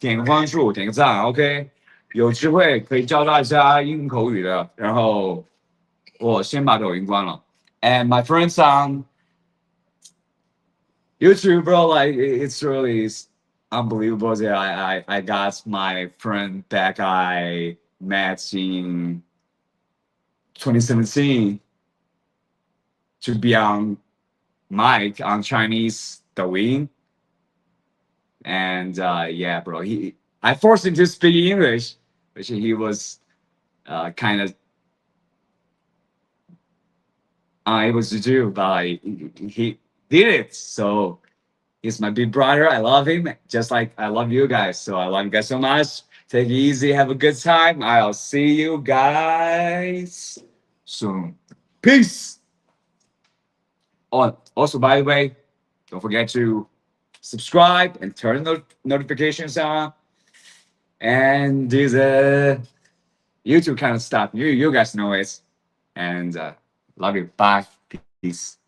Speaker 1: 点个关注，点个赞 ，OK。有机会可以教大家英文口语的，然后我先把抖音关了。And my friends on YouTube, bro, like it's really unbelievable that I got my friend back I met in 2017 to be on mic on Chinese Douyin. And yeah, bro, I forced him to speak English, which he was kind of unable to do, but he did it. So he's my big brother. I love him just like I love you guys. So I love you guys so much. Take it easy. Have a good time. I'll see you guys soon. Peace. Oh, also, by the way, don't forget to subscribe and turn the notifications on. And do the YouTube kind of stuff. You guys know it. And love you. Bye. Peace.